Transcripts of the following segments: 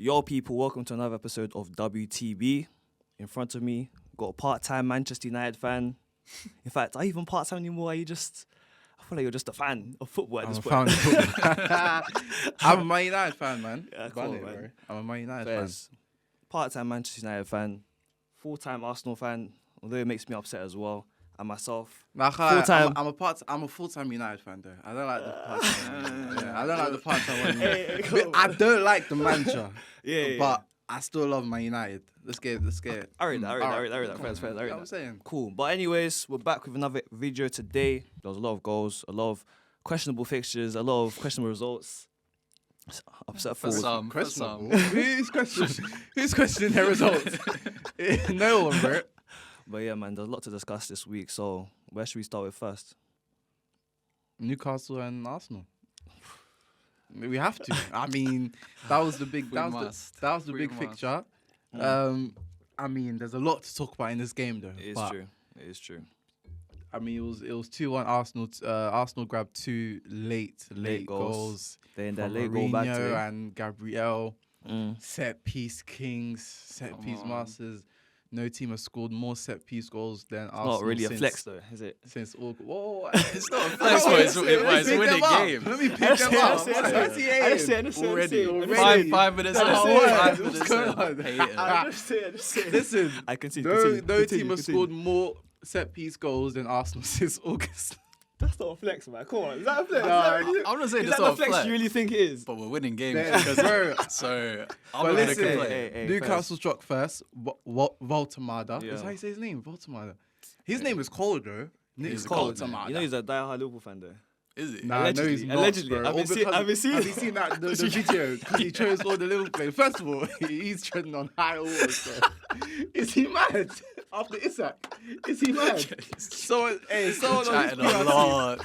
Yo, people, welcome to another episode of WTB. In front of me, got a part-time Manchester United fan. In fact, are you even part-time anymore? Are you just... I feel like you're just a fan of football at this point. I'm a Man United fan, man. Yeah, cool, man. I'm a Man United fan. Part-time Manchester United fan. Full-time Arsenal fan, although it makes me upset as well. And myself, full-time. I'm a full-time United fan, though. I don't like the part-time. I don't like the part-time one. I don't like the manager. But I still love Man United. Let's get it. I read that. Fair. You know what I'm saying? Cool. But anyways, we're back with another video today. There was a lot of goals, a lot of questionable fixtures, a lot of questionable results. Upset For some. Who's questioning their results? No one, bro. But yeah, man, there's a lot to discuss this week. So where should we start with first? Newcastle and Arsenal. We have to. I mean, that was the big. That was the big fixture. I mean, there's a lot to talk about in this game, though. It is true. I mean, it was 2-1 Arsenal. Arsenal grabbed two late goals. Then that late goal back to and Gabriel. Set piece kings, set piece masters. No team has scored more set piece goals than Arsenal. Not really a flex, though, is it? Since all. Whoa, it's not a flex, but it's winning game. Let me pick them up. Already. 5 minutes left. What's going on? I'm just saying. Listen, I can see. No team has scored more set piece goals than Arsenal since August. That's not a flex, man. Come on, is that a flex? I'm not saying it's not a flex. You really think it is? But we're winning games. So I'm not going to complain. Hey, Newcastle struck first. Voltemada. Is how you say his name? Voltemada. His name is cold, though. He's cold. You know he's a die-hard Liverpool fan, though. Is he? Nah, no, he's not. Allegedly. Bro. Have you seen that the video? Because he chose all the Liverpool players. First of all, he's treading on high waters. Is he mad? After Isak, is he mad? Someone on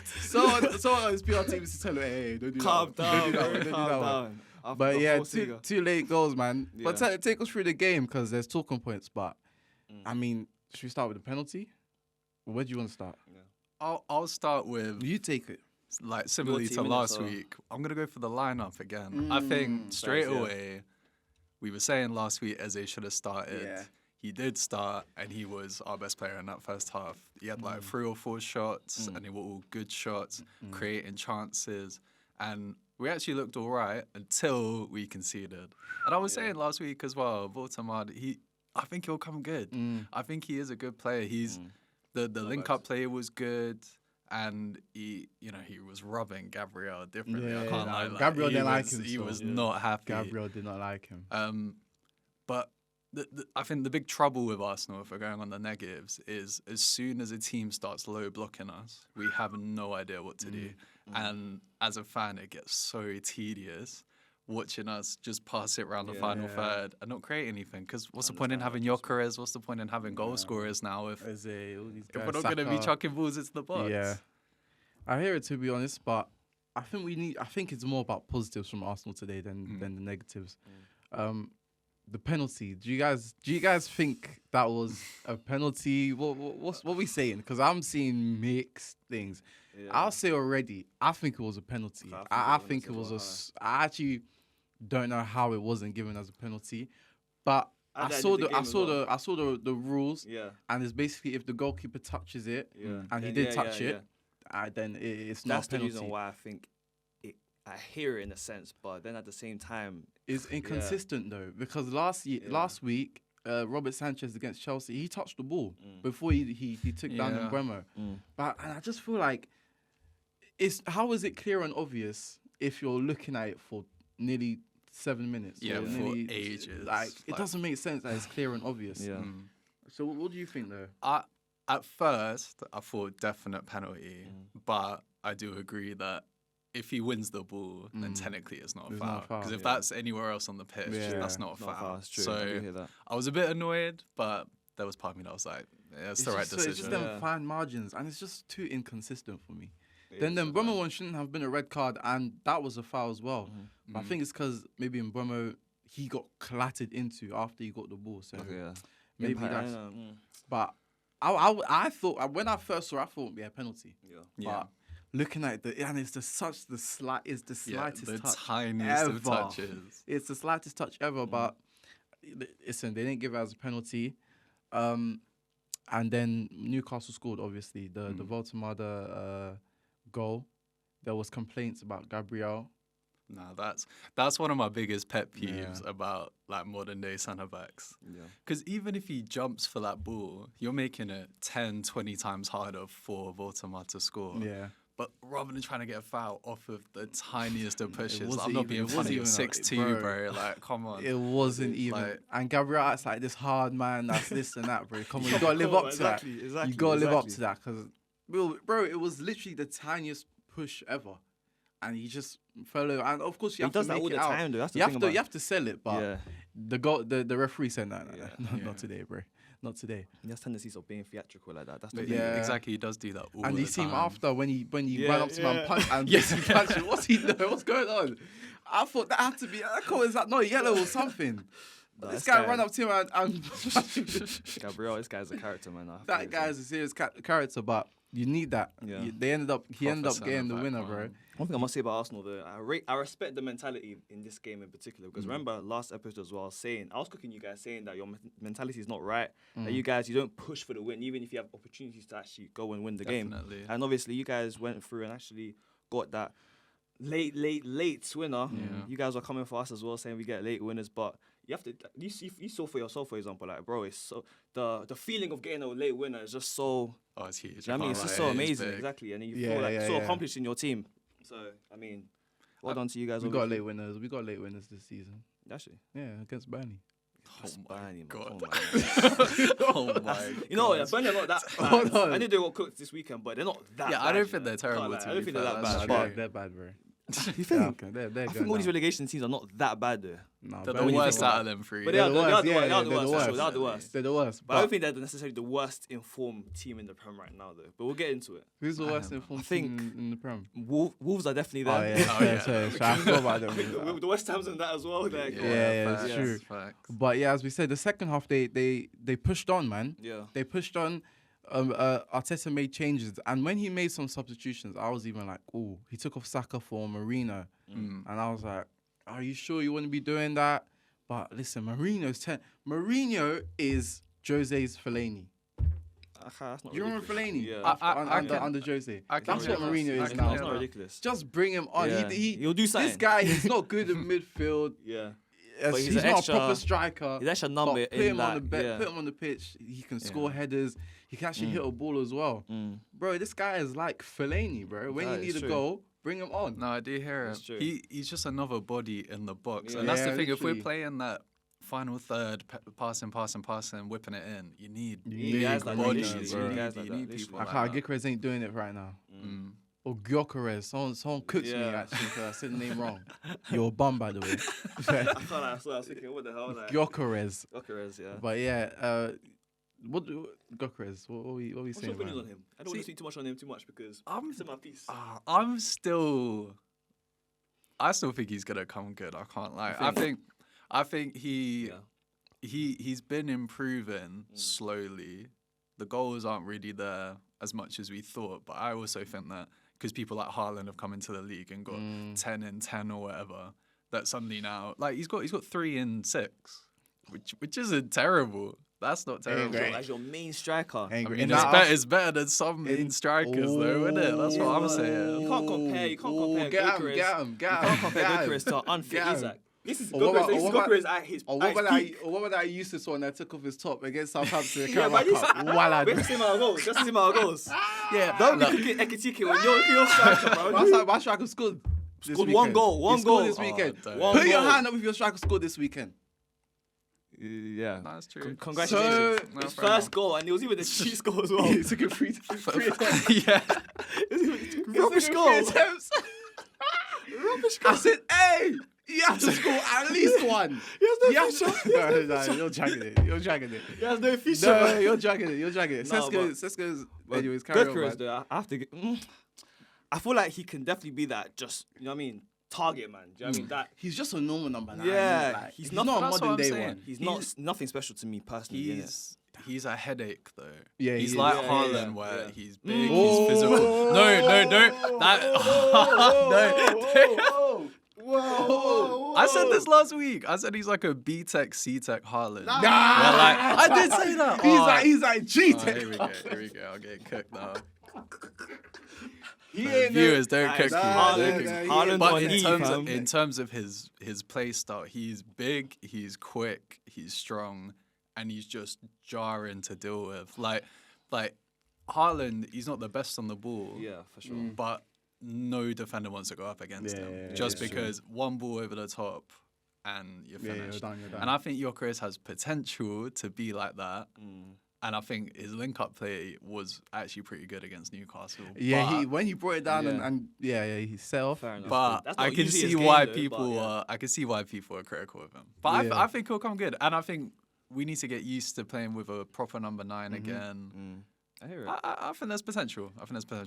his PR team is to tell him, hey, don't do Calm that. down, calm down. But yeah, two late goals, man. Yeah. But take us through the game because there's talking points. But I mean, should we start with the penalty? Where do you want to start? Yeah. I'll start with. You take it. Like similarly to last week, I'm gonna go for the lineup again. I think straight away, we were saying last week Eze should have started. Yeah. He did start, and he was our best player in that first half. He had like 3 or 4 shots, and they were all good shots, creating chances. And we actually looked all right until we conceded. And I was saying last week as well, Voltemada, I think he'll come good. I think he is a good player. He's the link-up play was good. And he was rubbing Gabriel differently. I can't lie. Gabriel didn't like him. He was not happy. Gabriel did not like him. But I think the big trouble with Arsenal, if we're going on the negatives, is as soon as a team starts low blocking us, we have no idea what to do. And as a fan, it gets so tedious watching us just pass it around the final third and not create anything. Because what's the point in having Jokeres? What's the point in having goal scorers now if we're not going to be chucking balls into the box? Yeah, I hear it, to be honest, but I think it's more about positives from Arsenal today than the negatives. The penalty. Do you guys think that was a penalty? What are we saying? Because I'm seeing mixed things. Yeah. I'll say already, I think it was a penalty. I think it was I actually don't know how it wasn't given as a penalty, but I saw the rules. Yeah. And it's basically if the goalkeeper touches it, and he did touch it, then it's not a penalty. That's the reason why I think I hear it in a sense, but then at the same time, it's inconsistent though, because last week, Robert Sanchez against Chelsea, he touched the ball before he took down Mbeumo. But and I just feel like how is it clear and obvious if you're looking at it for nearly 7 minutes? Yeah, for ages. Like it doesn't make sense that it's clear and obvious. Yeah. So what do you think though? At first, I thought definite penalty, but I do agree that if he wins the ball, then technically it's not a foul. Because if that's anywhere else on the pitch, that's not a foul. That's true. So I was a bit annoyed, but there was part of me that was like, it's the right decision. It's just them fine margins, and it's just too inconsistent for me. Then the Mbeumo one shouldn't have been a red card, and that was a foul as well. But I think it's because maybe Mbeumo, he got clattered into after he got the ball. So maybe that's... But I thought, when I first saw it, I thought, penalty. Yeah. looking at and it's the slightest the touch tiniest ever. of touches. It's the slightest touch ever, but listen, they didn't give it as a penalty. And then Newcastle scored, obviously. The Voltemada goal. There was complaints about Gabriel. Nah, that's one of my biggest pet peeves about like modern day centre backs. Yeah. Because even if he jumps for that ball, you're making it 10, 20 times harder for Voltemada to score. Yeah. But rather than trying to get a foul off of the tiniest of pushes, wasn't I'm not even- being it wasn't funny. You're even like- 6'2", bro. Like, come on. It wasn't even. Like- And Gabriel acts like this hard man, that's this and that, bro. Come on, you got to live up to that. You got to live up to that. Because, bro, it was literally the tiniest push ever. And he just fell over. And of course, you He have to does that make all it the out. time, though. That's the You thing have to, about you have to sell it, but yeah. the referee said no, Yeah. not today, bro. Not today. He has tendencies of being theatrical like that. That's the But thing. Yeah. exactly. He does do that all And the you see him time. after when he Yeah, ran up to him yeah. and punched and basically punched him. What's he doing? What's going on? I thought that had to be. I thought it's like not yellow or something. This this guy guy- ran up to him and Gabriel, this guy's a character, man. I have to that say. guy's a serious character, but you need that. Yeah. He ended up Proper getting the centre-back, winner, bro. man. One thing I must say about Arsenal, though, I respect the mentality in this game in particular. Because remember last episode as well, I was cooking you guys saying that your mentality is not right. That you guys, you don't push for the win, even if you have opportunities to actually go and win the game. Definitely. And obviously, you guys went through and actually got that late winner. Yeah. You guys are coming for us as well, saying we get late winners, but you have to. You saw for yourself, for example, like bro, it's so the feeling of getting a late winner is just so. Oh, it's huge. I mean, it's just so amazing, exactly, and you feel like so accomplished in your team. So I mean, well done to you guys. We got obviously. late winners. We got late winners this season. Actually. Yeah, against Burnley. That's Burnley, man. God. Come on, man. Oh my You know, God. Burnley are not that Hold bad. on. I know they got cooked this weekend, but they're not that Yeah, bad. I don't you think know. they're terrible, Can't lie. to I don't be think fair, they're that that's bad. true. But They're bad, bro. you think? Okay, they're I good think all these now. relegation teams are not that bad, though. No, They're Burnley the worst think out about of them three. But They're the worst. they Yeah, are the they're worst. the for sure. worst. They are the worst. They're the worst. But I don't think they're necessarily the worst informed team in the Prem right now, though. But we'll get into it. Who's the worst informed I think- team in the Prem? Wolves are definitely there. Oh, yeah. Oh, yeah. So I forgot about them. The West Ham's and that as well. Like, Yeah, facts, it's true. facts. But yeah, as we said, the second half they pushed on, man. Yeah. They pushed on. Arteta made changes, and when he made some substitutions, I was even like, "Oh, he took off Saka for Marino," and I was like, "Are you sure you want to be doing that?" But listen, Mourinho is Jose's Fellaini. That's not Do you remember ridiculous. Fellaini? Yeah. Under Jose. I can That's what hear that. Mourinho I is can now. hear It's not that. ridiculous. Just bring him on. Yeah. He'll do This something. guy, he's not good in midfield. Yeah. He's he's an not extra- a proper striker. He's actually a But number put in him on the that. Yeah. put him on the pitch. He can score headers. He can actually hit a ball as well. Bro, this guy is like Fellaini, bro. When Yeah, you need it's a true. goal, bring him on. No, I do hear That's it. true. He's just another body in the box. Yeah. And that's the Yeah, thing. If we're literally. playing that final third, passing, whipping it in, you need need big guys like that, bodies. literally. You You need need, guys like you that, need literally. people I like can't. that. Gyökeres ain't doing it right now. Mm. Or Gyökeres. Someone cooked me Yeah. actually because I said the name wrong. You're a bum, by the way. I can't lie, I was thinking, what the hell? Like, Gyökeres. Gyökeres, yeah. But yeah, Gyökeres? What are we What's your saying? opinions Man? on him? I don't want to speak too much on him because it's in my piece. I'm still. I still think he's gonna come good. I can't lie. I think Yeah. he's been improving slowly. The goals aren't really there as much as we thought, but I also think that because people like Haaland have come into the league and got 10 in 10 or whatever, that suddenly now like he's got 3 in 6, which isn't terrible. That's not terrible. great. As your main striker. Ain't I great. mean, And it's better than some in strikers, though, isn't it? That's what I'm saying. You can't compare. You can't compare. Get him, Gyökeres- get him, get You him. can't compare get him. Gyökeres to unfit Get him. Isaac. This is Or what about- Gyökeres. This is or what Gyökeres at his Or at what his peak. about that useless one that took off his top against Southampton? Yeah, but you Wallad. Just him out of goals. Just him out of goals. Yeah, Don't be cooking Ekitike when you're striker, bro. My striker scored. This Scored weekend. one goal, one He scored goal. this weekend. Oh, One Put your goal. hand up if your striker scored this weekend. Yeah. That's true. Congratulations. No, His fair first enough. goal, and it was even a cheat score as well. He took it free. Yeah. Rubbish goal. Attempts. Rubbish goal. I said, hey, you have to score at least one. He has no You have feature. to. No, you're dragging it. You're dragging it. He has no feature. No, you're dragging it. You're dragging it. No, Sesko's. Anyways, carry on, Gyökeres, man. though, I have to get. I feel like he can definitely be that. Just you know what I mean. Target man. Do you know what I mean that? He's just a normal number 9. Yeah, like, he's he's not- not a that's what modern I'm day saying. one. He's not nothing special to me personally. innit? he's a headache though. Yeah, he's he like is. Haaland, where yeah. he's big, he's physical. No, that. No. Whoa. I said this last week. I said he's like a B Tech, C Tech Haaland. Nah. Well, like, I did say that. He's like G Oh, Tech. here we go. I'll get cooked now. He ain't no- Viewers, don't cook you. Nah, Don't nah, cook nah, you. he ain't But no in terms of his play style, he's big, he's quick, he's strong, and he's just jarring to deal with. Like Haaland, he's not the best on the ball. Yeah, for sure. But no defender wants to go up against him Yeah, just yeah, because one ball over the top and you're Yeah, finished. you're done. And I think Gyökeres has potential to be like that. And I think his link-up play was actually pretty good against Newcastle. Yeah, but, when he brought it down Yeah. and he set off. Fair enough. but That's I not can usually see his game, why though, people but, yeah. are. I can see why people are critical of him. But Yeah. I think he'll come good, and I think we need to get used to playing with a proper number 9 again. I hear it. I think there's potential.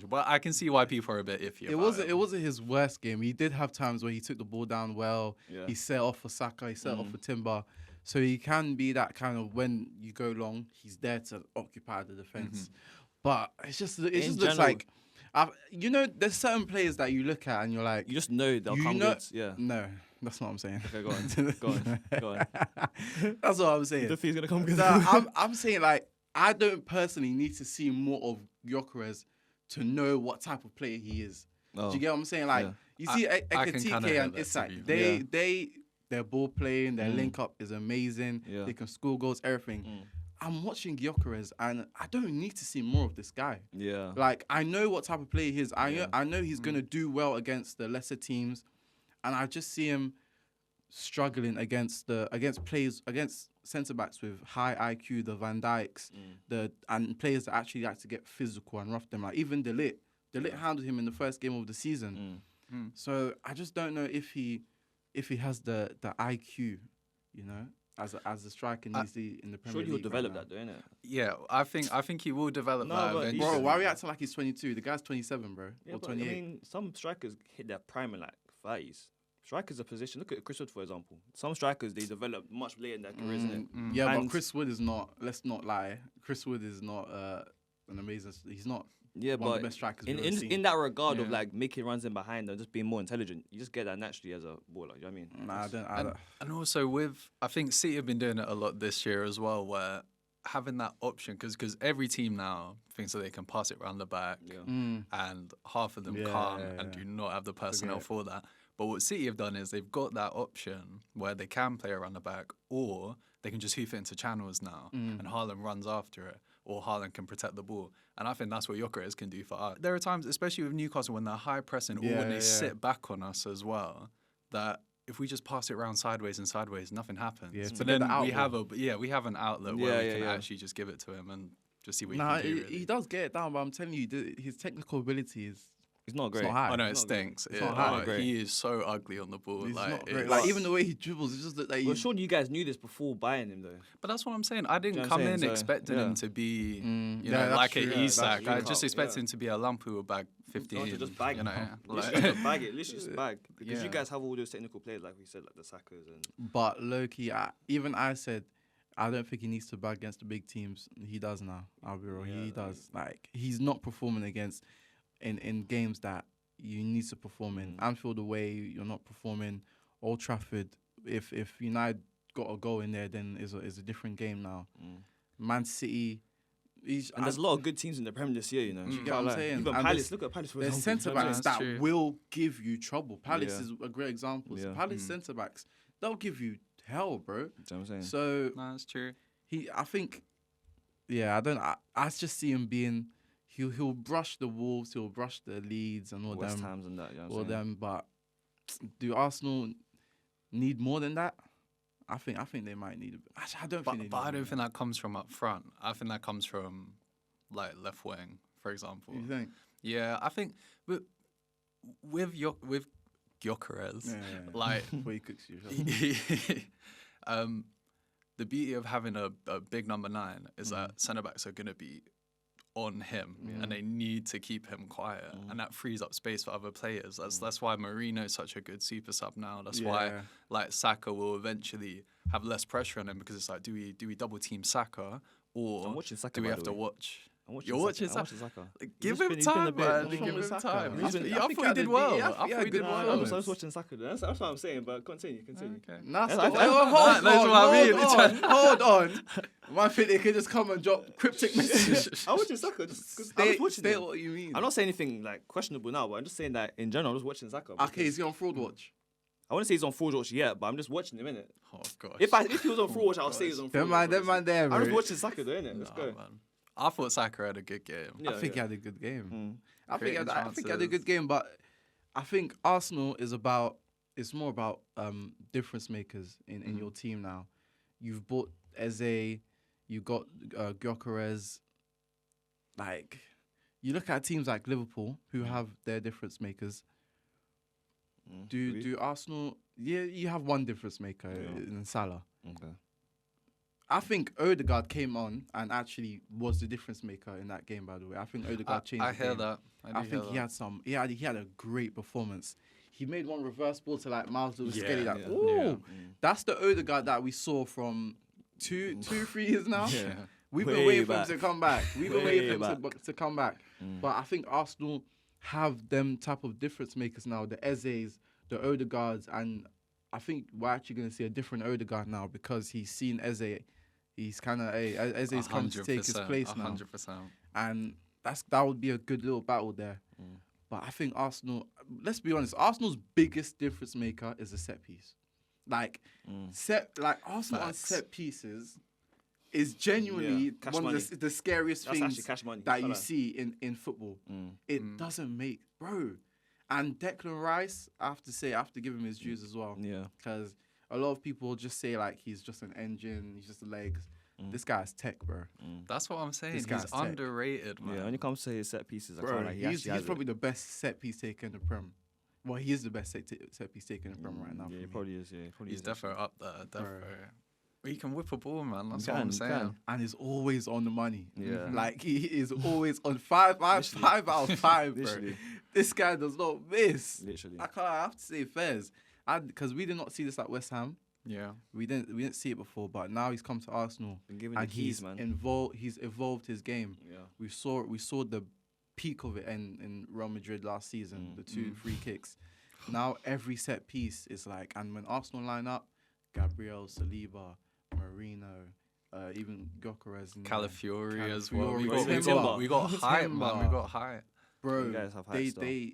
But I can see why people are a bit iffy. It wasn't his worst game. He did have times where he took the ball down well. Yeah. He set off for Saka. He set off for Timber. So he can be that kind of when you go long, he's there to occupy the defense. But it just looks general- like, there's certain players that you look at and you're like, You just know they'll come know- good. Yeah. no, that's not what I'm saying. Okay, go on. That's what I'm saying. The fee's gonna come good. No, I'm saying like I don't personally need to see more of Gyökeres to know what type of player he is. Oh. Do you get what I'm saying? Like you see I can kinda Ekatike hear and that, to Isak, be their ball playing, their link up is amazing. Yeah. They can score goals, everything. I'm watching Gyökeres and I don't need to see more of this guy. Yeah. Like I know what type of player he is. I know he's gonna do well against the lesser teams, and I just see him struggling against centre backs with high IQ, the Van Dijks, and players that actually like to get physical and rough them. Like even De Ligt handled him in the first game of the season. So I just don't know if he has the IQ, as a striker needs to in the Premier Surely League. he'll develop right that, though, innit? Yeah, I think he will develop No, that but eventually. he's- Bro, why are we acting like he's 22? The guy's 27, bro, Yeah, or but 28. I mean, some strikers hit their prime in like 30s. Strikers are position. Look at Chris Wood, for example. Some strikers, they develop much later in their careers, innit? Yeah, but And- Chris Wood is not. Let's not lie. Chris Wood is not an amazing. He's not. Yeah, one of but the best strikers in, we've ever in, seen. in that regard of Yeah. like making runs in behind and just being more intelligent, you just get that naturally as a baller. You know what I mean? Nah, I don't. And also I think City have been doing it a lot this year as well, where having that option, because every team now thinks that they can pass it around the back, Yeah. and half of them Yeah, can't yeah, and yeah. do not have the personnel Agree. for that. But what City have done is they've got that option where they can play around the back, or they can just hoof it into channels now, and Haaland runs after it, or Haaland can protect the ball. And I think that's what Gyökeres can do for us. There are times, especially with Newcastle, when they're high pressing, or when they sit back on us as well, that if we just pass it around sideways and sideways, nothing happens. Yeah, to but get then the we have outlet. we have an outlet Yeah, where we yeah, can yeah. actually just give it to him and just see what Nah, he can do. Really. he does get it down, but I'm telling you, his technical ability is. He's not It's great. not high. Oh no, it It's not great. stinks. It's not high. Great. He is so ugly on the ball. He's like, not great. it's- Like even the way he dribbles, it's just that Well, surely you guys knew this before buying him, though. But that's what I'm saying. I didn't You know what come I'm in saying? So, expecting yeah. him to be, yeah, know, that's like true, an yeah, that's Isak. I true. just expected Yeah. him to be a Lampu who would bag 15. to just bag you it. know, Literally like- just bag it. Literally just bag. Because Yeah. you guys have all those technical players, like we said, like the Sakas and. But low key, I said, I don't think he needs to bag against the big teams. He does now. I'll be real. He does. Like he's not performing against in games that you need to perform in. Anfield away, you're not performing. Old Trafford, if United got a goal in there, then is a different game now. Man City. And there's a lot of good teams in the Premier this year, you know. You get what I'm saying? Even And Palace, look at Palace for There's example. centre you know what I backs mean? That's that true. will give you trouble. Palace Yeah. is a great example. Yeah. Palace centre backs, they'll give you hell, bro. You know what I'm saying? So No, that's true. I think, I just see him being, he'll brush the Wolves, he'll brush the Leeds and all West them, Ham's and that, you know what all I'm saying? them. But do Arsenal need more than that? I think they might need. Actually, I don't think. They But I need don't more think that comes from up front. I think that comes from like left wing, for example. than that. You think? Yeah, I think with Gyökeres, like Before he cooks you. the beauty of having a big number 9 is that centre backs are going to be on him, and they need to keep him quiet, and that frees up space for other players. That's why Marino's such a good super sub now. That's why like Saka will eventually have less pressure on him, because it's like, do we double team Saka, or Saka, do we have to watch? You're watching Saka. Give him time, man. Give him time. I thought he did well. I thought he did well. I was watching Saka. That's what I'm saying. But continue. Okay. Hold on. I think they could just come and drop cryptic messages. I'm watching Saka just because I was watching State him. what you mean. I'm not saying anything like questionable now, but I'm just saying that in general, I'm just watching Saka. Okay, is he on fraud watch? I wouldn't say he's on fraud watch yet, but I'm just watching him, innit? Oh gosh. If he was on fraud watch, I'll say he's on fraud watch. Them man there, bro. I'm just watching Saka, though, innit? Let's go. Man. I thought Saka had a good game. I think he had a good game. I think he had a chances. good game, but I think Arsenal it's more about difference makers in your team now. You've bought Eze, you got Gyökeres. Like, you look at teams like Liverpool who have their difference makers. Do Arsenal? Yeah, you have one difference maker in Salah. Okay. I think Odegaard came on and actually was the difference maker in that game. By the way, I think Odegaard changed. I the hear game. that. I think he had some. He had a great performance. He made one reverse ball to like Miles Lewis-Skelly. That's the Odegaard that we saw from 3 years now. Yeah. We've been waiting for him to come back. We've been waiting for him to come back. But I think Arsenal have them type of difference makers now. The Ezes, the Odegaards, and I think we're actually going to see a different Odegaard now because he's seen Eze. He's kind of Eze's come to take his place now. 100%. And that would be a good little battle there. But I think Arsenal, let's be honest, Arsenal's biggest difference maker is a set piece. Like Arsenal on set pieces is genuinely one of the scariest things that you see in football. It doesn't make, bro. And Declan Rice, I have to give him his dues as well. Yeah. Because a lot of people just say like he's just an engine, he's just the legs. This guy's tech, bro. That's what I'm saying. This He's guy's tech. underrated, man. Yeah, when it comes to his set pieces, I Bro, feel like he's probably the best set piece taker in the Prem. Well, he is the best set piece taker in the Prem right now. Yeah, he probably is. Yeah, He's definitely up there. Definitely. He can whip a ball, man. That's He what I'm can. saying. And he's always on the money. Yeah. Like, he is always on 5 out of 5, bro. Literally. This guy does not miss. Literally. I have to say fairs. Because we did not see this at West Ham. Yeah. We didn't see it before, but now he's come to Arsenal. Been given the keys, man. He's evolved his game. Yeah. We saw the peak of it in Real Madrid last season, the 2 free kicks. Now every set piece is like, and when Arsenal line up, Gabriel, Saliba, Marino, even Gyökeres, Calafiori as well. Calafiori. We got hype, man. We got hype. Bro, You guys have hype still. they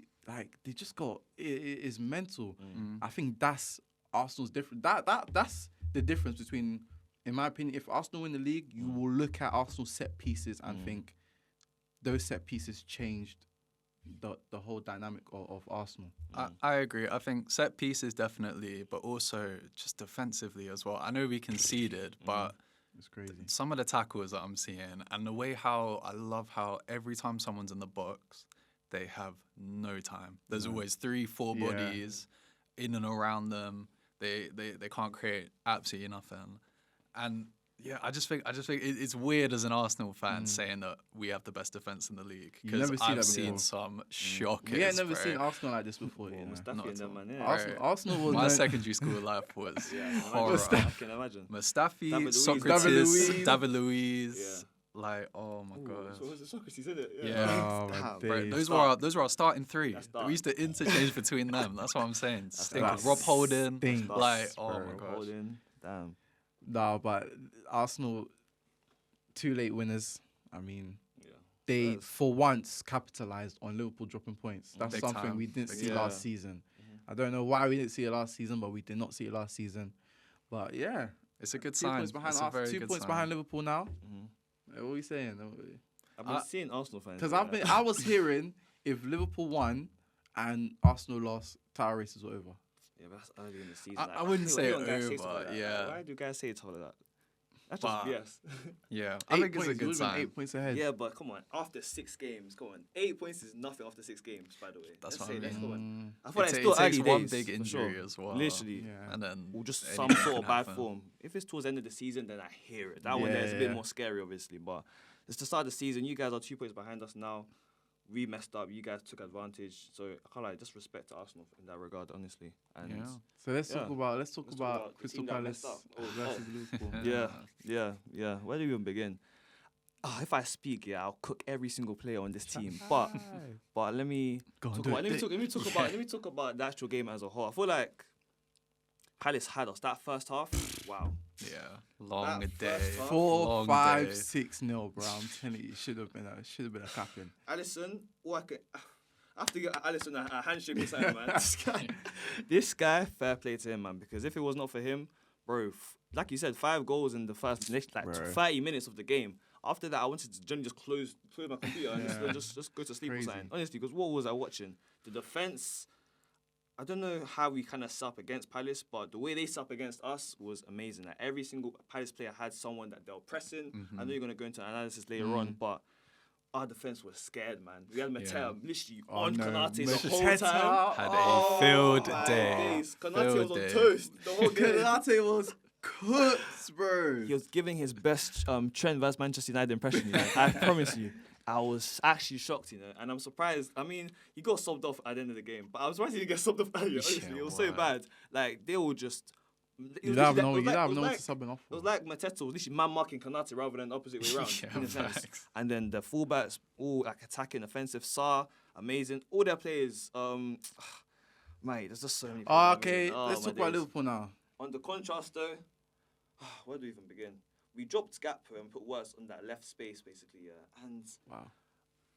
just got it is mental. I think that's Arsenal's different. That's the difference between, in my opinion, if Arsenal win the league, you will look at Arsenal's set pieces and think those set pieces changed the whole dynamic of Arsenal. I agree. I think set pieces definitely, but also just defensively as well. I know we conceded, but it's crazy. Some of the tackles that I'm seeing and the way I love how every time someone's in the box, they have no time. There's always 3-4 bodies in and around them. They can't create absolutely nothing. And yeah, I just think it's weird as an Arsenal fan saying that we have the best defense in the league, because I've seen some shockers. We ain't never seen Arsenal like this before. Arsenal was my secondary school life was horror. I can imagine. Mustafi, Socrates, David Luiz. Like, oh my god. So was it Socrates, isn't it? Yeah. Bro, those were our starting 3. We used to interchange between them. That's what I'm saying. Rob Holding. Like, oh my gosh. Damn. No, but Arsenal, 2 late winners. I mean, they for once capitalized on Liverpool dropping points. That's Big something time. we didn't see last season. I don't know why we didn't see it last season, but we did not see it last season. But yeah, it's a good 2 sign. points behind It's a very 2 good points sign. behind Liverpool now. What are we saying? I've been seeing Arsenal fans. Because I was hearing if Liverpool won and Arsenal lost, title races were over. Yeah, but that's early in the season. I wouldn't say over, yeah. Why do guys say it's all of that? That's But- just BS. Yeah, I think it's a good sign. 8 points ahead. Yeah, but come on. After 6 games, come on. 8 points is nothing after 6 games, by the way. That's Let's what I say, let's mean. go on. I feel like it's It still takes early one days, big for injury sure. as well. Literally. Yeah. And then Or just anything some sort can of bad happen. form. If it's towards the end of the season, then I hear it. That one there is a bit more scary, obviously. But it's the start of the season. You guys are 2 points behind us now. We messed up. You guys took advantage. So I can't just respect to Arsenal in that regard, honestly. And So let's talk about the Crystal team that Palace messed up. versus Liverpool. Yeah. Where do we even begin? If I speak, I'll cook every single player on this team. But let me talk about the actual game as a whole. I feel like Palace had us that first half. Wow. Yeah, long That day. first half. 4, Long 5, day. 6-0, bro. I'm telling you, it should have been a clapping. Alisson, I have to get Alisson a handshake or something, man. This guy, fair play to him, man. Because if it was not for him, bro, like you said, 5 goals in the first 30 minutes of the game. After that, I wanted to generally just close my computer and just go to sleep or something. Honestly, because what was I watching? The defense. I don't know how we kind of set up against Palace, but the way they set up against us was amazing. Like every single Palace player had someone that they were pressing. I know you're going to go into analysis later on, but our defense was scared, man. We had Mateo literally on Konate the whole time. Had a field my day. days. Konate was on toast the whole game. Konate was cooked, bro. He was giving his best Trent versus Manchester United impression. You know? I promise you. I was actually shocked, and I'm surprised. I mean, he got subbed off at the end of the game, but I was surprised he didn't get subbed off earlier. Honestly, it was so bad. Like they were just. You don't have no one to sub him off. It was like Mateta was literally man marking Konate rather than the opposite way around in a sense. And then the fullbacks all like attacking, offensive. Sarr, amazing. All their players. Mate, there's just so many. Okay, let's talk about Liverpool now. On the contrast, though, where do we even begin? We dropped Gakpo and put Wirtz on that left space, basically, And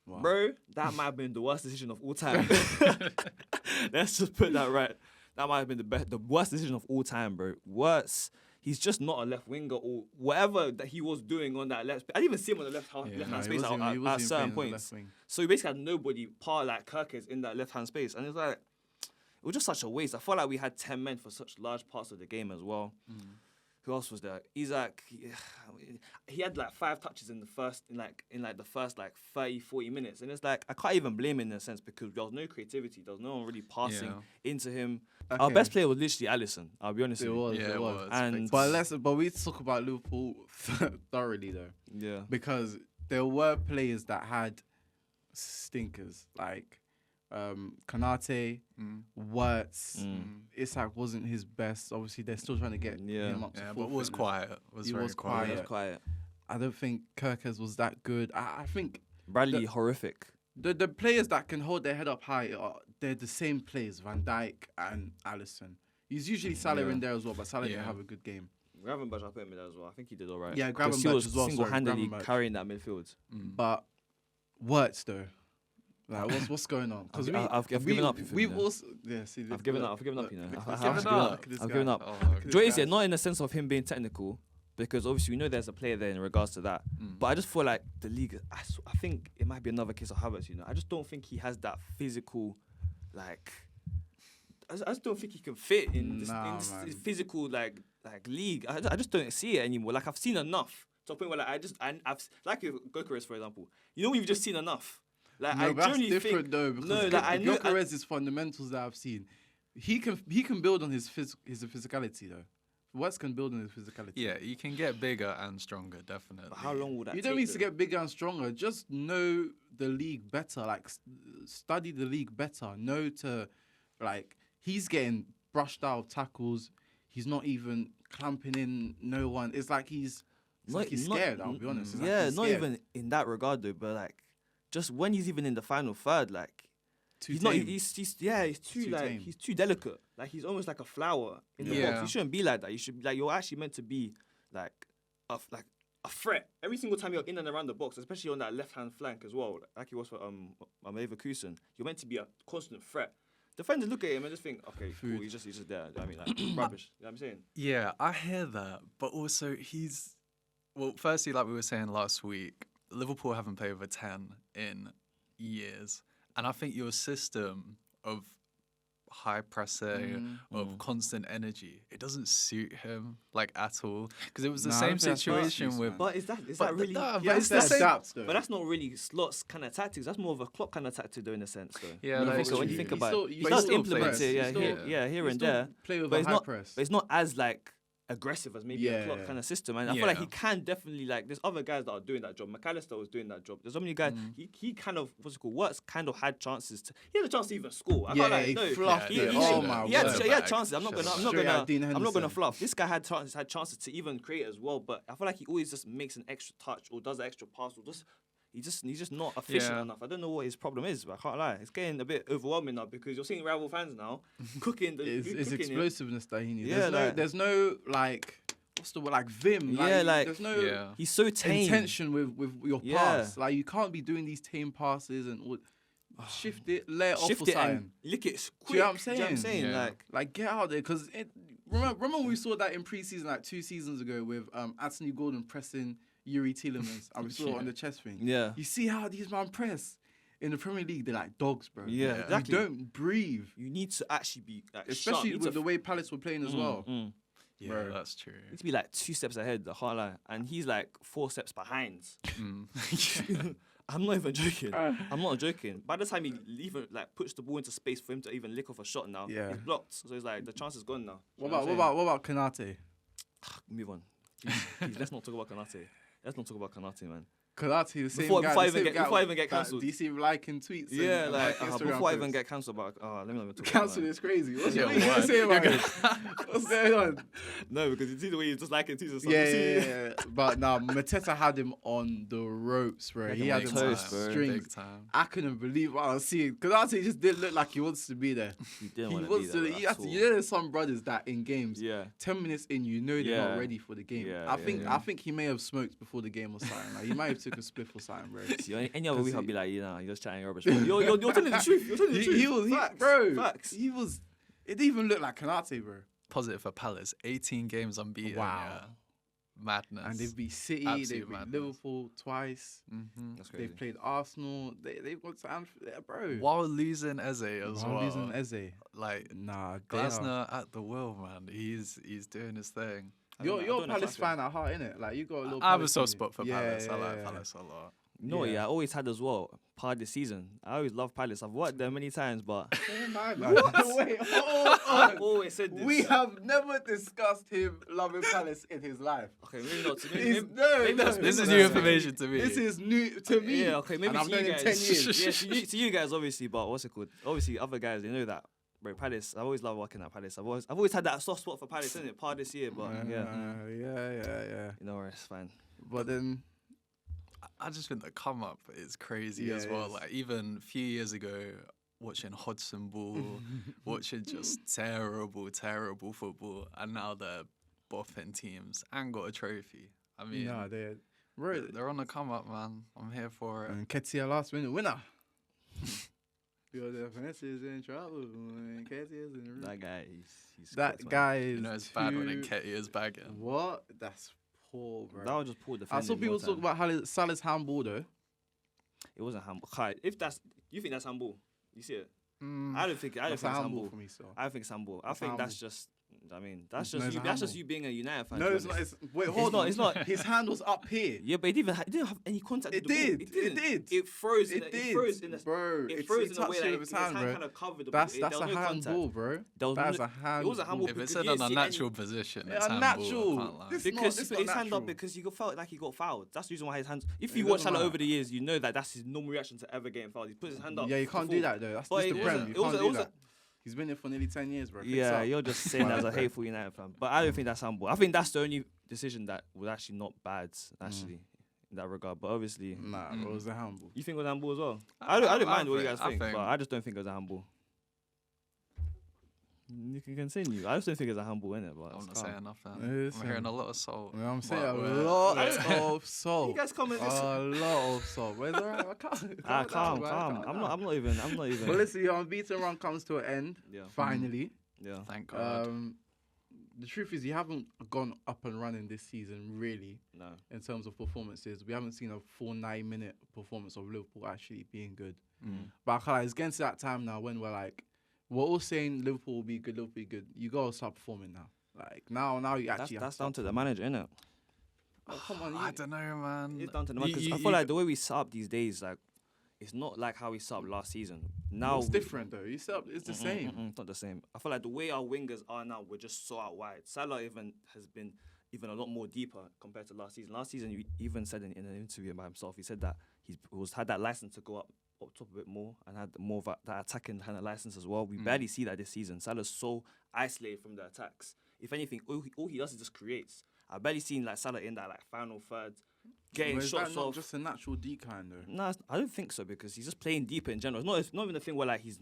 Wow. Bro, that might have been the worst decision of all time. Let's just put that right. That might have been the worst decision of all time, bro. Wirtz, he's just not a left winger or whatever that he was doing on that left. I didn't even see him on the left hand space at certain points. So he basically had nobody part like Kirkes in that left hand space, and it was just such a waste. I felt like we had 10 men for such large parts of the game as well. Who else was there? Isaac, he had like 5 touches in the first 30, 40 minutes. And it's like, I can't even blame him in a sense because there was no creativity. There was no one really passing into him. Okay. Our best player was literally Alisson, I'll be honest with you. It was. And but we talk about Liverpool thoroughly though. Yeah. Because there were players that had stinkers, like Konate, Wirtz, Isak wasn't his best. Obviously, they're still trying to get him up to full but was quiet. He was quiet. I don't think Kirkes was that good. I think Bradley horrific. The players that can hold their head up high they're the same players, Van Dijk and Alisson. He's usually Salah in there as well, but Salah didn't have a good game. Gravenberch, I put him in there as well. I think he did all right. Yeah, Gravenberch as well. Single-handedly carrying that midfield. But Wirtz though. Like, what's going on? Because I've given up. I've given up. You know. I've given up. Joy is not in the sense of him being technical, because obviously we know there's a player there in regards to that. But I just feel like the league. I think it might be another case of Havertz. You know, I just don't think he has that physical, like. I just don't think he can fit in this physical like league. I just don't see it anymore. Like I've seen enough to a point where I've like Gyökeres, for example. You know, we've just seen enough. Like, no, that's different though. Because Gyökeres' fundamentals that I've seen, he can build on his physicality though. Wirtz can build on his physicality. Yeah, you can get bigger and stronger, definitely. But how long would that take? You don't need to get bigger and stronger. Just know the league better. Like study the league better. Know to he's getting brushed out of tackles. He's not even clamping in no one. It's like he's scared. I'll be honest. Not even in that regard though, but like. Just when he's even in the final third, like he's too delicate. Like he's almost like a flower in the box. You shouldn't be like that. You should you're actually meant to be like a threat every single time you're in and around the box, especially on that left hand flank as well. Like he was for Leverkusen. You're meant to be a constant threat. Defenders look at him and just think, okay, cool, he's just there. I mean, like rubbish. You know what I'm saying? Yeah, I hear that, but also firstly, like we were saying last week. Liverpool haven't played over 10 in years. And I think your system of high pressing, of constant energy, it doesn't suit him at all. Because it was the same situation with... But is that really... But it's the same... But that's not really Slot's kind of tactics. That's more of a Klopp kind of tactic though, in a sense though. Yeah, when you think about it. He does implement it, here and there. Play with a high press. But it's not as aggressive as maybe a Klopp kind of system. And I feel like he can definitely, like, there's other guys that are doing that job. McAllister was doing that job. There's so many guys. He kind of, kind of had chances to. He had a chance to even score. I can't lie. He No, fluffed it. Oh my he had word. chances. I'm not gonna fluff. This guy had chances to even create as well. But I feel like he always just makes an extra touch or does an extra pass or just. He's just not efficient enough. I don't know what his problem is, but I can't lie. It's getting a bit overwhelming now because you're seeing rival fans now cooking. It's explosiveness that he needs. Yeah, there's no like, what's the word, like vim. There's no he's so tame. intention with your pass. Like, you can't be doing these tame passes and shift it, lay it off or something. Lick it quick. Do you know what I'm saying? Yeah. Like get out there, because remember when we saw that in pre-season like 2 seasons ago with Anthony Gordon pressing Yuri Tielemans, and we saw it on the chest thing. Yeah. You see how these man press in the Premier League? They're like dogs, bro. Yeah, exactly. You don't breathe. You need to actually be like, especially sharp. with the way Palace were playing as well. Yeah, bro. that's true. You need to be like 2 steps ahead. I can't lie, and he's like 4 steps behind. I'm not even joking. I'm not joking. By the time he even like puts the ball into space for him to even lick off a shot now, he's blocked. So it's like the chance is gone now. What about Konate? Move on. Please, let's not talk about Konate. Let's not talk about Konate, man. Konate, the same before guy. I even get cancelled. Do you see him liking tweets? Yeah, and, like Instagram before I even posts? get cancelled, but let me not even talk Cancelled about is crazy. What Yeah, are you going to say about it? What's going on? that. No, because you see the way he's just liking tweets and stuff. Yeah. But now Mateta had him on the ropes, bro. He had him on toast, bro. strings. Big time. I couldn't believe what I was seeing, because Konate just didn't look like he wants to be there. He didn't He want wants to be to. there. You have to. You know, there's some brothers that in games, Yeah. 10 minutes in, you know they're not ready for the game. Yeah, I think he may have smoked before the game or something. Like, he might have took a spliff or something, bro. See, any other week I'll be like, you're just chatting rubbish. Bro. You're telling the truth. You're telling the truth. Facts. He was. It didn't even look like Konate, bro. Positive for Palace. 18 games unbeaten. Wow. Yeah. Madness. And they've beat City, Absolute they've beat madness. Liverpool twice. That's crazy. They've played Arsenal. They've got to Anfield, bro. While losing Eze as well. Losing Eze. Like, Nah, they are. Glasner at the wheel, man. He's doing his thing. You're a Palace fan at heart, innit? Like, you got a little. I have a Palace soft in you. spot for Palace. I like Palace a lot. No, I always had as well. Part of the season. I always love Palace. I've worked there many times, but Oh my God. Wait, hold I've on. always said this. We have never discussed him loving Palace in his life. Okay, maybe not. This is new information to me. This is new to me. Yeah, okay, maybe and I've to known you him guys. 10 years. Yeah, to you guys, obviously, but what's it called? Obviously, other guys, they know that. Bro, Palace, I always love working at Palace. I've always had that soft spot for Palace, isn't it? Part of this year, but yeah. You know, it's fine. But then, I just think the come up is crazy as well. Like, even a few years ago, watching Hodgson Ball, watching just terrible football, and now they're boffing teams and got a trophy. I mean, they're on the come up, man. I'm here for it. And Ketia last minute winner. Your defense is in trouble. And Ketia's in the That guy, he's That cooked, man. guy is. You know, it's bad when Nketiah is bagging. What? That's poor, bro. That was just poor defending. I saw people talk about Salah's handball though. It wasn't handball. Kai, if that's you think that's handball, you see it. I don't think That's it's a handball handball. for me, so. I don't think it's handball. I That's think handball. that's just. I mean, that's No, just it's you. a That's just handball. you being a United fan. No, to it's be not. honest. Wait, hold not, on. it's not. His hand was up here. Yeah, but it didn't have any contact. It with the ball. did. It did. It froze. It froze in the bro. It It froze in a touched way it that with his hand, bro. kind of covered the That's ball. a There was no handball, contact. bro. There was That's no- a handball. It was a handball. If because it's in you an didn't see unnatural any- position, Yeah, it's unnatural. handball. I can't lie. This- Because it's he not put his hand natural. up because he felt like he got fouled. That's the reason why his hands. If It you watch doesn't Salah matter. over the years, you know that that's his normal reaction to ever getting fouled. He puts his hand up. Yeah, you to can't fall. do that though. That's But just it the wasn't- Prem. You it was can't a- do it was a- that. He's been here for nearly 10 years, bro. Fix Yeah, up. you're just saying that as a hateful United fan. But I don't think that's handball. I think that's the only decision that was actually not bad, actually, in that regard. But obviously, Nah, bro, it was a handball. you think it was a handball as well? I don't mind what you guys I think, think- but I just don't think it was a handball. You can continue. I just don't think it's a handball in it, but I'm it's not calm. saying nothing. It's I'm hearing a lot of salt. You know what I'm saying? But A we're- lot we're- of salt. You guys comment. A lot of salt. But it's alright. I can't. Calm. down. I'm not even. But listen, your unbeaten run comes to an end. Yeah. Finally. Yeah. Thank God. The truth is, you haven't gone up and running this season, really, No. in terms of performances. We haven't seen a full 9-minute performance of Liverpool actually being good. But I can't lie, it's getting to that time now when we're all saying Liverpool will be good, Liverpool will be good. You gotta start performing now. Like now you actually. That's down to the manager, innit? Oh, come on, I don't know, man. It's down to the manager. 'Cause I feel like the way we set up these days, like, it's not like how we set up last season. Now It's different though. It's the same. It's not the same. I feel like the way our wingers are now, we're just so out wide. Salah even has been even a lot more deeper compared to last season. Last season, he even said in an interview by himself, he said that he had that license to go up top a bit more and had more of that attacking kind of license as well. We barely see that this season. Salah's so isolated from the attacks. If anything, all he does is just creates. I've barely seen like Salah in that like final third, getting Is shots that not off. just a natural decline though? No, I don't think so because he's just playing deeper in general. It's not even a thing where like he's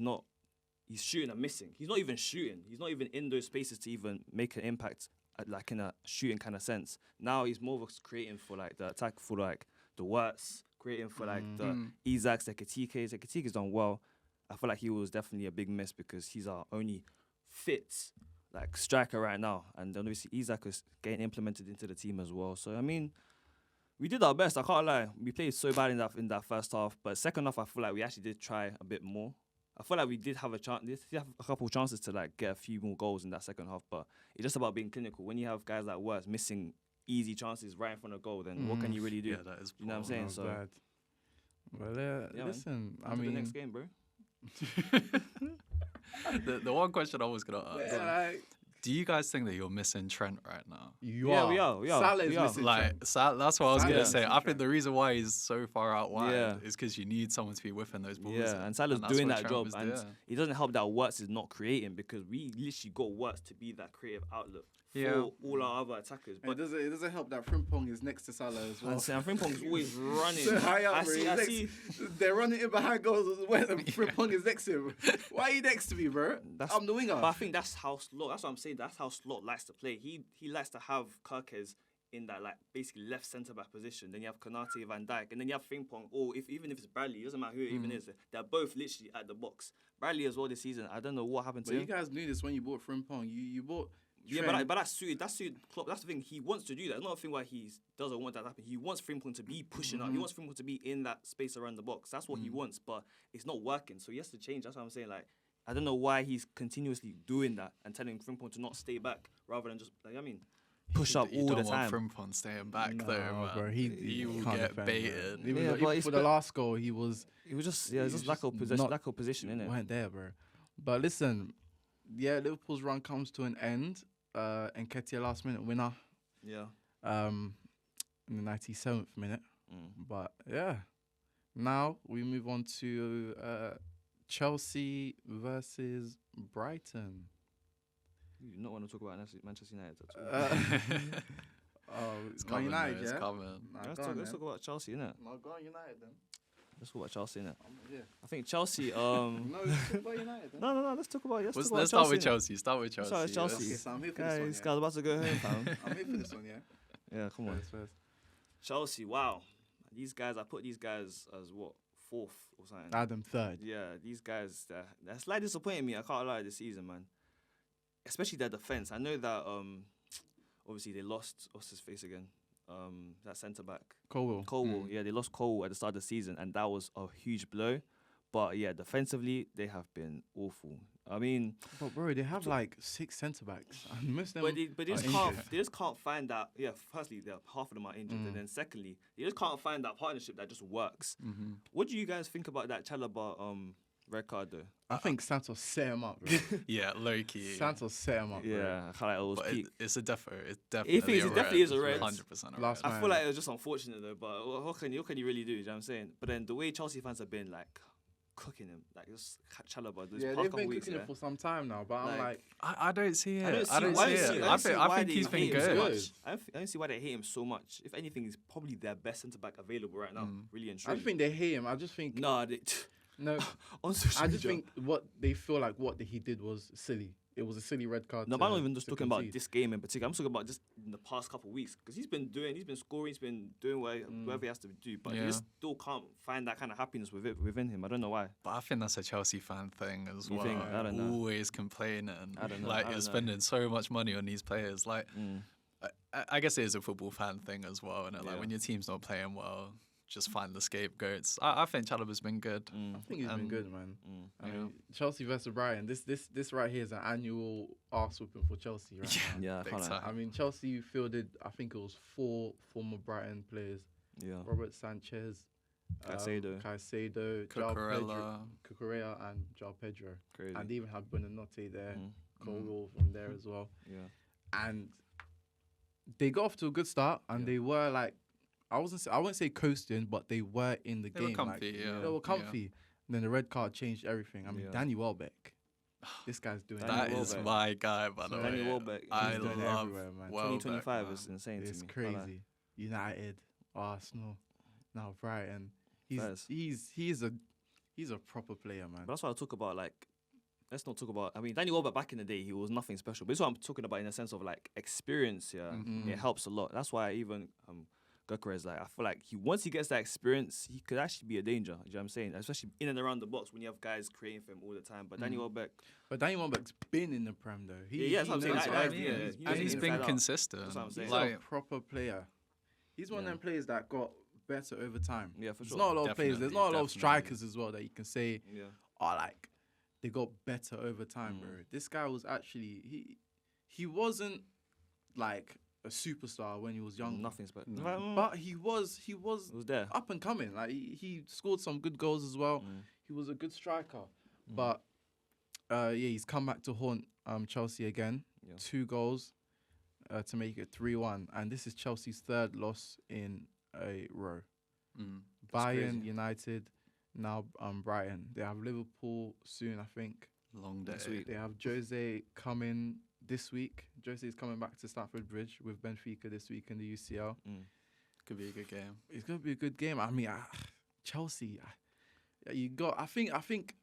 shooting and missing. He's not even shooting. He's not even in those spaces to even make an impact, like in a shooting kind of sense. Now he's more of creating for like the attack, for like the Wirtz, creating for like the Isaacs, the Ekitike's. Ekitike's done well. I feel like he was definitely a big miss because he's our only fit like striker right now, and then obviously Isaac is getting implemented into the team as well. So I mean, we did our best. I can't lie. We played so bad in that first half, but second half I feel like we actually did try a bit more. I feel like we did have a couple of chances to like get a few more goals in that second half, but it's just about being clinical. When you have guys like Wirtz missing easy chances right in front of goal, then what can you really do? Yeah, that is. You know what I'm saying? Not So bad. Well, Yeah, listen, on I to mean, the next game, bro. The one question I was gonna ask: like, do you guys think that you're missing Trent right now? you Yeah, are. we are. Salah's We are. missing Like Trent. that's what I was Salah's gonna say. missing I think Trent. the reason why he's so far out wide Yeah. is because you need someone to be whipping those balls. Yeah, in. and Salah's that's doing what that Trent job, was and doing. it doesn't help that Wirtz is not creating because we literally got Wirtz to be that creative outlet for Yeah. all our other attackers. And But it doesn't help that Frimpong is next to Salah as well. and Frimpong's always running. So high up, I bro. see. He's next- They're running in behind goals when Frimpong is next to him. Why are you next to me, bro? I'm the winger. But I think that's how Slot. That's what I'm saying. That's how Slot likes to play. He likes to have Kirkes in that like basically left centre back position. Then you have Konate, Van Dijk, and then you have Frimpong. Or even if it's Bradley, it doesn't matter who it even is. They're both literally at the box. Bradley as well this season. I don't know what happened to But him. you guys knew this when you bought Frimpong. You bought. Yeah, Trent. but that's suited Klopp. That's the thing. He wants to do that. It's not a thing where he doesn't want that to happen. He wants Frimpong to be pushing up. He wants Frimpong to be in that space around the box. That's what he wants, but it's not working. So he has to change. That's what I'm saying. Like, I don't know why he's continuously doing that and telling Frimpong to not stay back rather than just like push up You all the don't time. want Frimpong staying back No, though, man. bro, he will can't get defend, bro. baited. Even Yeah, though- but even it's for the last goal, he was. It was just He it's was just lack of just possession, not- lack of position, innit? weren't there, bro. But listen, yeah, Liverpool's run comes to an end. Nketiah last minute winner. Yeah. In the 97th minute. Mm. But yeah, now we move on to Chelsea versus Brighton. You do not want to talk about Manchester United at all. It's Man coming, United, though, it's yeah? coming. Nah, let's go talk, on, let's then. talk about Chelsea, innit? No, go on United then. Let's talk about Chelsea, innit? Yeah. I think Chelsea. No, let's talk about United then. No. Let's talk about. Let's start with Chelsea. Start with Start Chelsea. with Chelsea. Okay, so I'm here for this one, Guys, yeah? guy's about to go home, fam. I'm here for this one, yeah? Yeah, come on. First. Chelsea, wow. These guys, I put these guys as what? Fourth or something. Adam third. Yeah, these guys, they're slightly disappointing me. I can't lie this season, man. Especially their defense. I know that obviously they lost, what's his face again? That centre back. Colwell. Yeah, they lost Colwell at the start of the season, and that was a huge blow. But yeah, defensively, they have been awful. I mean, But bro, they have like 6 centre backs, and most of them. but they are just injured. they just can't find that. Yeah, firstly, half of them are injured, and then secondly, they just can't find that partnership that just works. What do you guys think about that Chalobah red card though? I think Santos set him up, bro. Yeah, low key. Santos set him up, bro. Yeah, I can't like it was But peak. it's a defo. It's definitely it definitely is a red. 100% a Last red. I man. feel like it was just unfortunate though, but what can you really do? You know what I'm saying? But then the way Chelsea fans have been like cooking him, like just Chalobah this Yeah, past they've couple been weeks. cooking it for some time now, but I'm like, I don't see it. I don't see, I don't why see they- it. I don't see I why think they he's been hate him so good. much. I don't see why they hate him so much. If anything, he's probably their best centre back available right now. Really and I truly. just think they hate him. I just think Nah, they, no. on social I just media. think what they feel like what he did was silly. It was a silly red card. No, to- but I'm not even just to talking about concede. this game in particular. I'm talking about just in the past couple of weeks because he's been scoring, he's been doing whatever he has to do, but Yeah. he just still can't find that kind of happiness within him. I don't know why. But I think that's a Chelsea fan thing as You well. think? I don't know. Always complaining. I don't know. Like I you're don't know. spending so much money on these players. Like I guess it is a football fan thing as well. And like Yeah. when your team's not playing well, just find the scapegoats. I think Chalobah's been good. I think he's been good, man. I Yeah. mean, Chelsea versus Brighton. This right here is an annual arse whooping for Chelsea right now. Yeah, I Big can't lie. time. I mean, Chelsea fielded, I think it was 4 former Brighton players. Yeah. Robert Sanchez, Caicedo, Cucurella, and João Pedro. Crazy. And they even have Buonanotte there, Mm-hmm. Colwill from there as well. Yeah. And they got off to a good start, and they were like, I wouldn't say coasting, but they were in the game. They were comfy, They were comfy. And then the red card changed everything. I mean, Danny Welbeck. This guy's doing That is my guy, by the way. Danny Welbeck. I He's doing it love everywhere, man. Welbeck. 2025 man. is insane It's to me. crazy. United, Arsenal, now Brighton. Facts. He's a proper player, man. But that's what I talk about. Like, let's not talk about. I mean, Danny Welbeck back in the day, he was nothing special. But it's what I'm talking about in the sense of like experience. Yeah, it helps a lot. That's why even Gyökeres, like, I feel like once he gets that experience, he could actually be a danger. You know what I'm saying? Especially in and around the box when you have guys creating for him all the time. But Danny Welbeck, But Danny Welbeck's been in the Prem though. that's what I'm saying. knows Like, what yeah, it is. yeah. And he's been inside out. consistent. That's what I'm saying. He's Like, a proper player. He's one Yeah. of them players that got better over time. Yeah, for There's sure. not a lot of players. There's not a lot of Definitely. strikers as well that you can say, Yeah. like they got better over time, bro. This guy was actually he wasn't like a superstar when he was young. Nothing special. But he was It was there. up and coming. Like he scored some good goals as well. He was a good striker. But he's come back to haunt Chelsea again. Yeah. 2 goals to make it 3-1, and this is Chelsea's 3rd loss in a row. Bayern, crazy. United, now Brighton. They have Liverpool soon, I think. long day. Next week. They have Jose coming this week. Jose is coming back to Stamford Bridge with Benfica this week in the UCL. Could be a good game. It's gonna be a good game. I mean, Chelsea. I think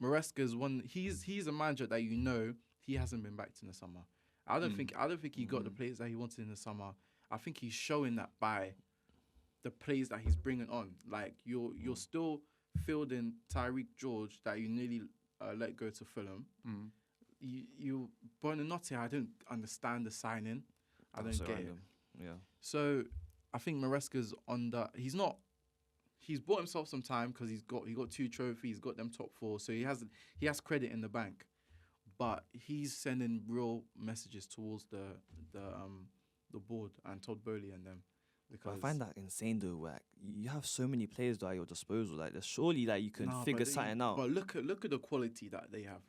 Maresca is one. He's a manager that he hasn't been backed in the summer. I don't think he got the players that he wanted in the summer. I think he's showing that by the players that he's bringing on. Like you're still fielding Tyreek George that you nearly let go to Fulham. You Buonanotte, I don't understand the signing. I don't get it. Yeah. So I think Maresca's on that. He's bought himself some time because he got 2 trophies, he's got them top 4, so he has credit in the bank. But he's sending real messages towards the board and Todd Bowley and them. But I find that insane though. Like you have so many players at your disposal. Like there's surely that you can figure something out. But look at the quality that they have.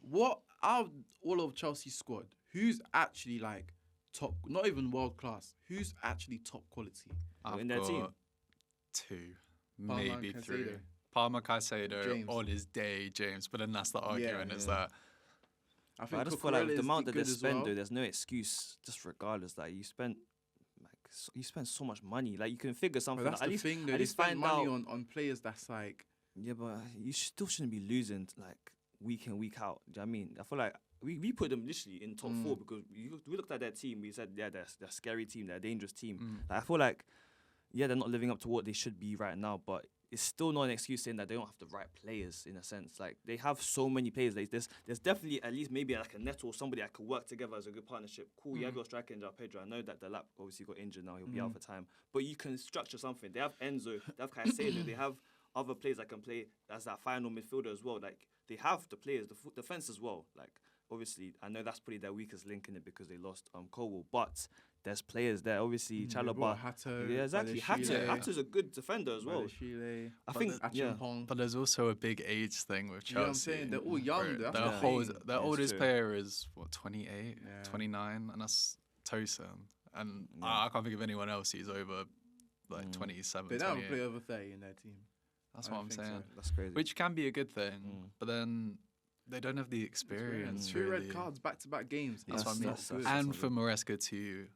What out of all of Chelsea's squad, who's actually like top? Not even world class. Who's actually top quality? I've in their got team? 2, Palmer maybe and 3. Caicedo. Palmer, Caicedo, James. on his day, James. But then that's the argument is that I But I just feel like Cucurella with the is amount that they good as spend, well. though, there's no excuse. Just regardless, like you spent so much money. Like you can figure something. But that's out. the thing, though. at They least spend find money out. on players that's like. Yeah, but you still shouldn't be losing like week in week out. Do you know what I mean? I feel like we put them literally in top 4 because we looked at their team. We said, yeah, they're a scary team. They're a dangerous team. Like, I feel like, yeah, they're not living up to what they should be right now, but it's still not an excuse saying that they don't have the right players in a sense. Like they have so many players. Like, there's definitely at least maybe like a Neto or somebody that could work together as a good partnership. Cool, you have your striker in João Pedro. I know that the lap obviously got injured now. He'll be out for time. But you can structure something. They have Enzo, they have Caicedo, they have other players that can play as that final midfielder as well. Like they have the players, the defense as well. Like obviously, I know that's probably their weakest link in it because they lost Colwill, but there's players there. Obviously, Chalobah. Hato, Yeah, exactly. Hato's a good defender as well. I think, yeah. But there's also a big age thing with Chelsea. You know what I'm saying? They're all young. Their That's the thing. their oldest true. player is, 28, Yeah. 29, and that's Tosin. And I can't think of anyone else who's over, 27, They don't have a 28. player over 30 in their team. That's I what don't I'm think saying. so. That's crazy. Which can be a good thing, but then they don't have the experience. 2 red really. cards, back-to-back games. That's what I mean. that's And not for good. Maresca to,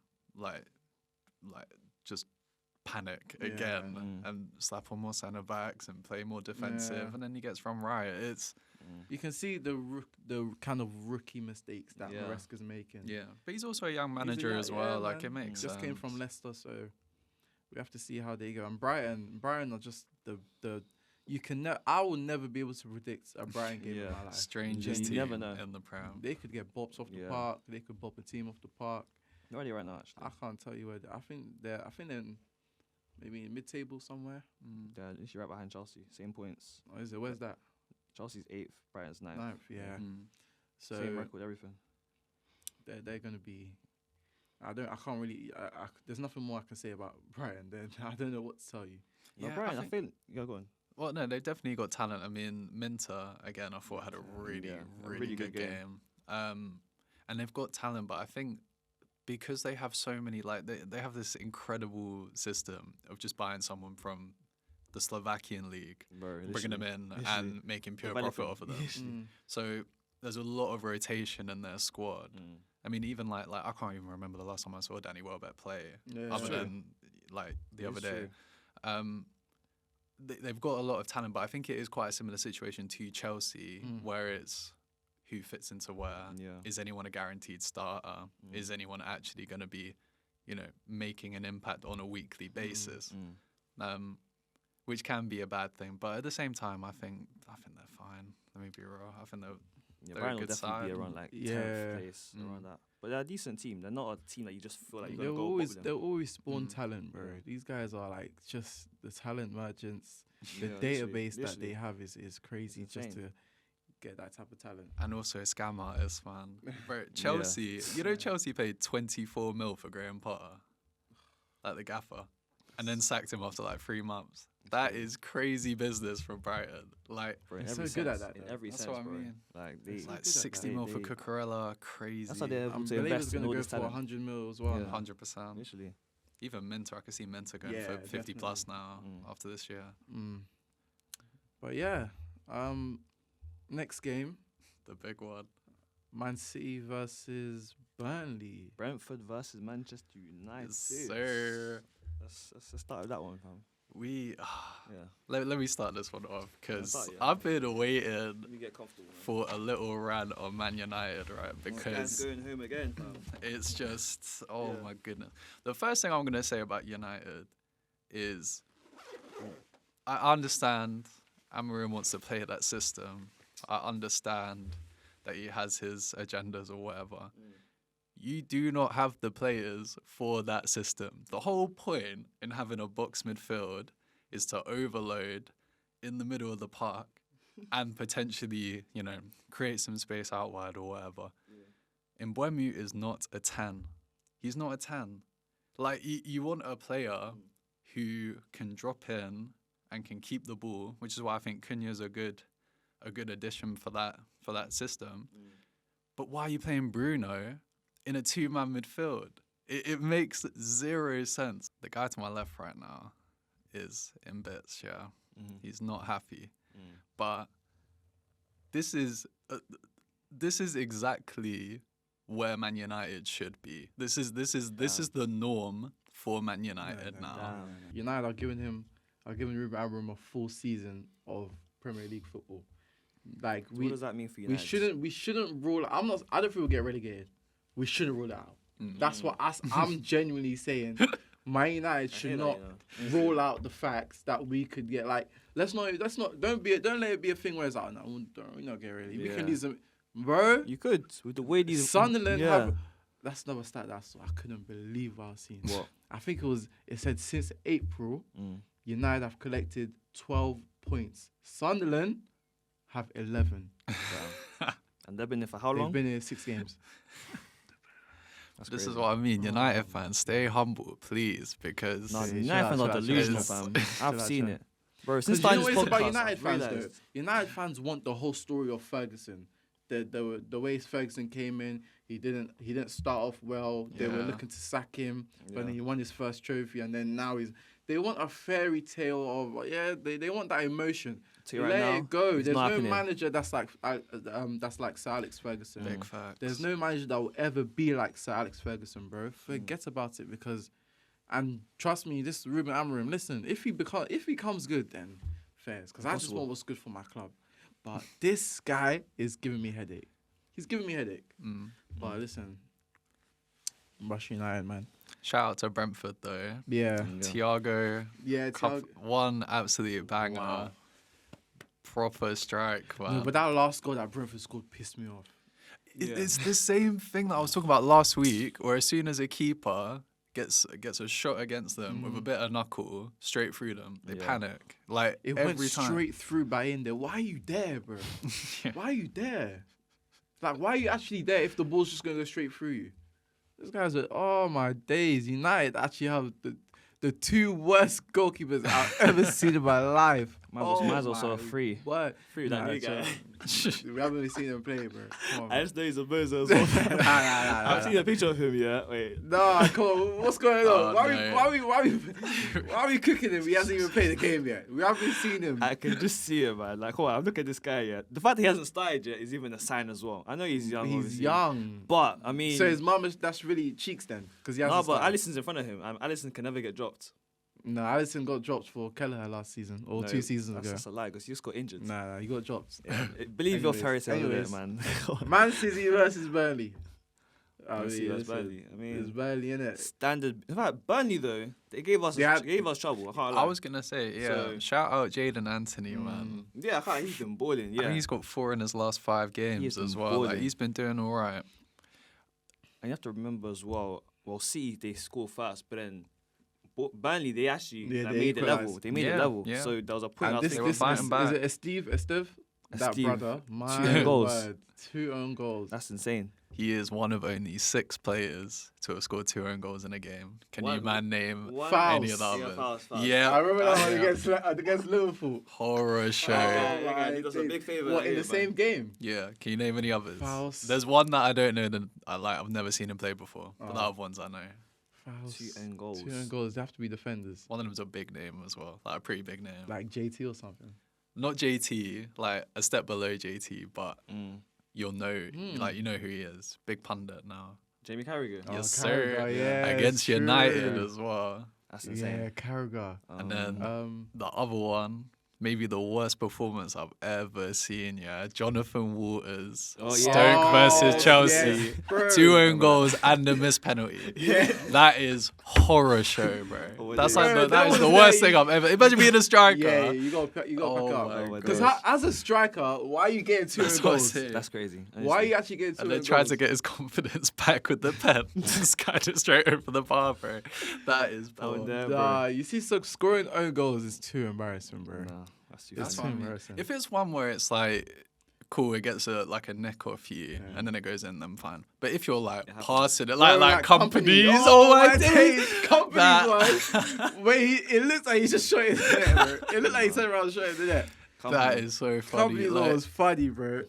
just panic again and slap on more centre backs and play more defensive, Yeah. and then he gets run riot. It's You can see the kind of rookie mistakes that Yeah. Maresca's making. but he's also a young manager as well. Like it makes Just sense. came from Leicester, so we have to see how they go. And Brighton are just the you can. I will never be able to predict a Brighton game in my life. Strangest You team never know. in the Prem. They could get bops off the Yeah. park. They could bop a team off the park. They're already right now, actually. I can't tell you where. I think they're maybe in mid-table somewhere. They're literally right behind Chelsea. Same points. Or is it? Where's that? Chelsea's 8th, Brighton's 9th. 9th, yeah. So Same record, everything. they're gonna be. I can't really. There's nothing more I can say about Brighton. I don't know what to tell you. No, Yeah, Brighton, I I feel. Yeah, go on. Well, no, they've definitely got talent. I mean, Minter, again, I thought had a really, Yeah, a really, really good good game. And they've got talent, but I think because they have so many, like, they have this incredible system of just buying someone from the Slovakian league, Bro, bringing them in literally. and making pure profit off of them. Mm. So there's a lot of rotation in their squad. I mean, even like I can't even remember the last time I saw Danny Welbeck play, Yeah, other true. than like the other It's day. They've got a lot of talent, but I think it is quite a similar situation to Chelsea, where it's who fits into where. Yeah. Is anyone a guaranteed starter? Is anyone actually going to be, making an impact on a weekly basis? Which can be a bad thing, but at the same time, I think they're fine. Let me be real. I think Yeah, they're a Brighton will good definitely be side. around like 10th Yeah. place, around that. But they're a decent team. They're not a team that you just feel like you're They'll gonna go always above them. they'll always spawn Mm. talent, bro. Yeah. These guys are like just the talent merchants. The Yeah, literally, database that they literally. have is crazy just insane. to get that type of talent. And also a scam artist, man. Bro, Chelsea, Chelsea paid 24 mil for Graham Potter, like the gaffer, and then sacked him after like 3 months. That is crazy business from Brighton. Like, Bro, in They're every so good at sense, that, in though. every That's sense, what I bro. mean. Like they, It's like good at 60 that. mil for They- Cucurella, crazy. that's how they're able I'm to believing invest it's in gonna all go this for talent. 100 mil as well. Yeah. 100%. Literally. Even Minter, I can see Minter going Yeah, for 50 plus definitely. now after this year. But yeah, next game, The big one. Man City versus Burnley. Brentford versus Manchester United. Yes, sir. Let's start with that one, fam. We Yeah. let me start this one off because start, yeah. I've been waiting Let me get comfortable. Man. for a little rant on Man United, right? This guy's Because going home again, fam. it's just, oh Yeah. my goodness. The first thing I'm going to say about United is I understand Amorim wants to play that system. I understand that he has his agendas or whatever. You do not have the players for that system. The whole point in having a box midfield is to overload in the middle of the park and potentially, create some space out wide or whatever. Mbeumo is not a 10. He's not a 10. Like, you want a player who can drop in and can keep the ball, which is why I think Cunha's a good addition for that system. But why are you playing Bruno in a 2-man midfield? It makes zero sense. The guy to my left right now is in bits, yeah. He's not happy. But this is exactly where Man United should be. This is the norm for Man United now. United are giving Ruben Amorim a full season of Premier League football. Like What does that mean for United? we shouldn't rule. I don't think we'll get relegated. We shouldn't rule it out. That's what I'm genuinely saying. Man United should not rule out the facts that we could get. Like, don't let it be a thing where it's like, no, we're not getting relegated. We can lose them, bro. You could with the way these Sunderland yeah. have. That's another stat I couldn't believe what I was seeing. What? I think it said since April, United have collected 12 points. Sunderland have 11. And they've been there for how They've long? been here 6 games. This is what I mean. United fans, stay humble, please, because No, Yeah, United fans chill are out, delusional, chill out. fam. I've Chill out, seen chill it, bro. Since Because you know starting what this it's about podcast, United I've fans, though? realised- United fans want the whole story of Ferguson. The way Ferguson came in, he didn't start off well. They were Yeah. looking to sack him, but Yeah. then he won his first trophy, and then now they want a fairy tale of they want that emotion. Tell you right Let now, it go. it's There's not no happening. manager that's like Sir Alex Ferguson. big facts. There's no manager that will ever be like Sir Alex Ferguson, bro. Forget about it and trust me, this Ruben Amorim. Listen, if he becomes good, then fair. Because I just Impossible. want what's good for my club. But this guy is giving me headache. He's giving me headache. But listen, Rush United, man. Shout out to Brentford though. Yeah, Thiago, yeah. one absolute banger. Wow. Proper strike, man. No, but that last goal that Brentford scored pissed me off. It's the same thing that I was talking about last week, where as soon as a keeper gets a shot against them with a bit of knuckle straight through them, they panic. Like It every went time. straight through by in there. Why are you there, bro? Why are you there? Like, why are you actually there if the ball's just going to go straight through you? This guy's oh my days. United actually have the two worst goalkeepers I've ever seen in my life. Mine's also a free. What? Free that new guy. We haven't even seen him play, bro. Come on, I bro. just know he's a bozo as well. Nah. I've seen a picture of him, yeah. Wait. Nah, come on. What's going on? Oh, Why are we cooking him? He hasn't even played the game yet. We haven't seen him. I can just see him, man. Like, oh, I'm looking at this guy, yeah. The fact that he hasn't started yet is even a sign as well. I know he's young, He's obviously. young. But, I mean... So his mum, that's really cheeks then? Because he hasn't No, but started. Alisson's in front of him. Alisson can never get dropped. No, Alisson got dropped for Kelleher last season or No, 2 seasons that's ago. just a lie, because he just got injured. Nah, he got dropped. Yeah. Believe your fairy Anyways, tale, anyways. man. Man City versus Burnley. Man City versus listen, Burnley. I mean, it's Burnley, innit? standard. In fact, Burnley though, they gave us trouble. I can't lie. I was gonna say, yeah. So- Shout out Jaden Anthony, man. Yeah, I can't. He's been balling. I Yeah, think he's got 4 in his last 5 games been as well. Like, balling. he's been doing all right. and you have to remember as well. Well, City they score first, but then Burnley they actually Yeah, like, they made it equalised. level. They made it Yeah, level. yeah. So there was a point. And I this, was were this fighting is back. it Esteve? That Steve. brother. 2 My own goals. word. 2 own goals. That's insane. He is one of only 6 players to have scored 2 own goals in a game. Can you, man, name Fouls. any of the Yeah, others? fouls. Yeah. I remember that one Yeah. against Liverpool. Horror show. Yeah, he does a big favour What, that in the year, same man. game? Yeah, can you name any others? Fouls. There's one that I don't know that I've never seen him play before. But the Oh. other ones I know. Fouls. 2 own goals. 2 own goals. They have to be defenders. One of them's a big name as well, like a pretty big name. Like JT or something. Not JT, like a step below JT, but you'll know, like you know who he is. Big pundit now. Jamie Carragher. Oh, Yes, sir. Carragher, yeah, Against true. United as well. That's Yeah, insane. Carragher. And then the other one, maybe the worst performance I've ever seen, yeah. Jonathan Waters, Oh, yeah. Stoke versus Chelsea. yes, bro. 2 own goals and a missed penalty. That is horror show, bro. Oh, That's yeah. like Bro, that that is the was worst like- thing I've ever. Imagine being a striker. Yeah, you got to Oh pack my up. God. Because as a striker, why are you getting 2 own That's what I'm goals? saying. That's crazy. Why are you actually getting 2 And own then goals? tried to get his confidence back with the pen. Just kind of straight over the bar, bro. That is one poor. there, Nah, you see, so scoring own goals is too embarrassing, bro. Nah, that's too That's That's funny. what I mean. embarrassing. If it's one where it's like, cool, it gets a neck off you, and then it goes in, then fine. But if you're like happens. passing it, Bro, like companies, oh my my days. days, companies, That- man. Wait, it looks like he just shot it in the net, bro. It looked like he turned around and shot it in the net. That is so funny. Companies Like, was funny, bro.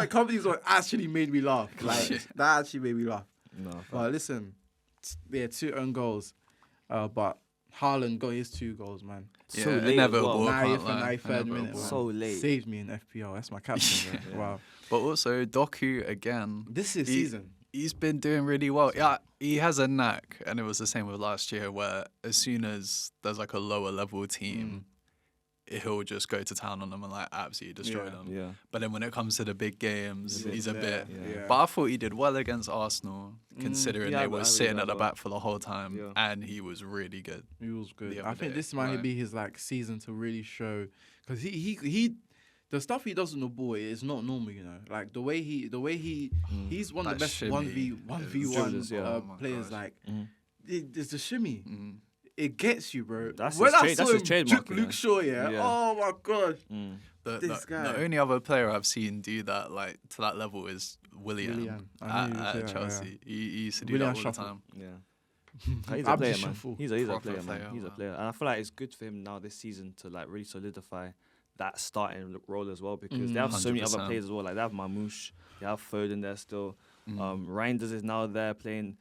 Companies actually made me laugh. Like, that actually made me laugh. No, But listen, yeah, 2 own goals. But Haaland got his 2 goals, man. so yeah, late as inevitable. well. I can't 90th and lie. 93rd minute, Inevitable. man. So late. Saved me in FPL. That's my captain, bro. Wow. But also Doku again. This is He- season. He's been doing really well. Yeah, he has a knack, and it was the same with last year, where as soon as there's like a lower level team, he'll just go to town on them and like absolutely destroy Yeah. them. Yeah. But then when it comes to the big games, he's a bit. Yeah. But I thought he did well against Arsenal, considering Yeah, they but were I sitting really at the like back for the whole time, Yeah. and he was really good. He was good. the I other think day, this might like- be his like season to really show, because he the stuff he does on the ball is not normal, you know. Like the way he's one of the That best shimmy 1v1 dribbles, yeah. Oh my players. gosh. Like it's the shimmy. Mhm. It gets you, bro. That's when his I trade- saw that's his him trademark, juke you know. Luke Shaw, yeah. Yeah. Oh my god. The This guy. only other player I've seen do that like to that level is Willian, Willian. I knew you would at say that, Chelsea. He used to do Willian that all Shuffle. the time. Yeah. He's a Abdi player, man. Shuffle. He's a Proper player, man. player, He's a man. player, and I feel like it's good for him now this season to like really solidify that starting role as well, because they have so many other 100%. players as well. Like they have Mamouche, they have Foden there still. Reinders is now there playing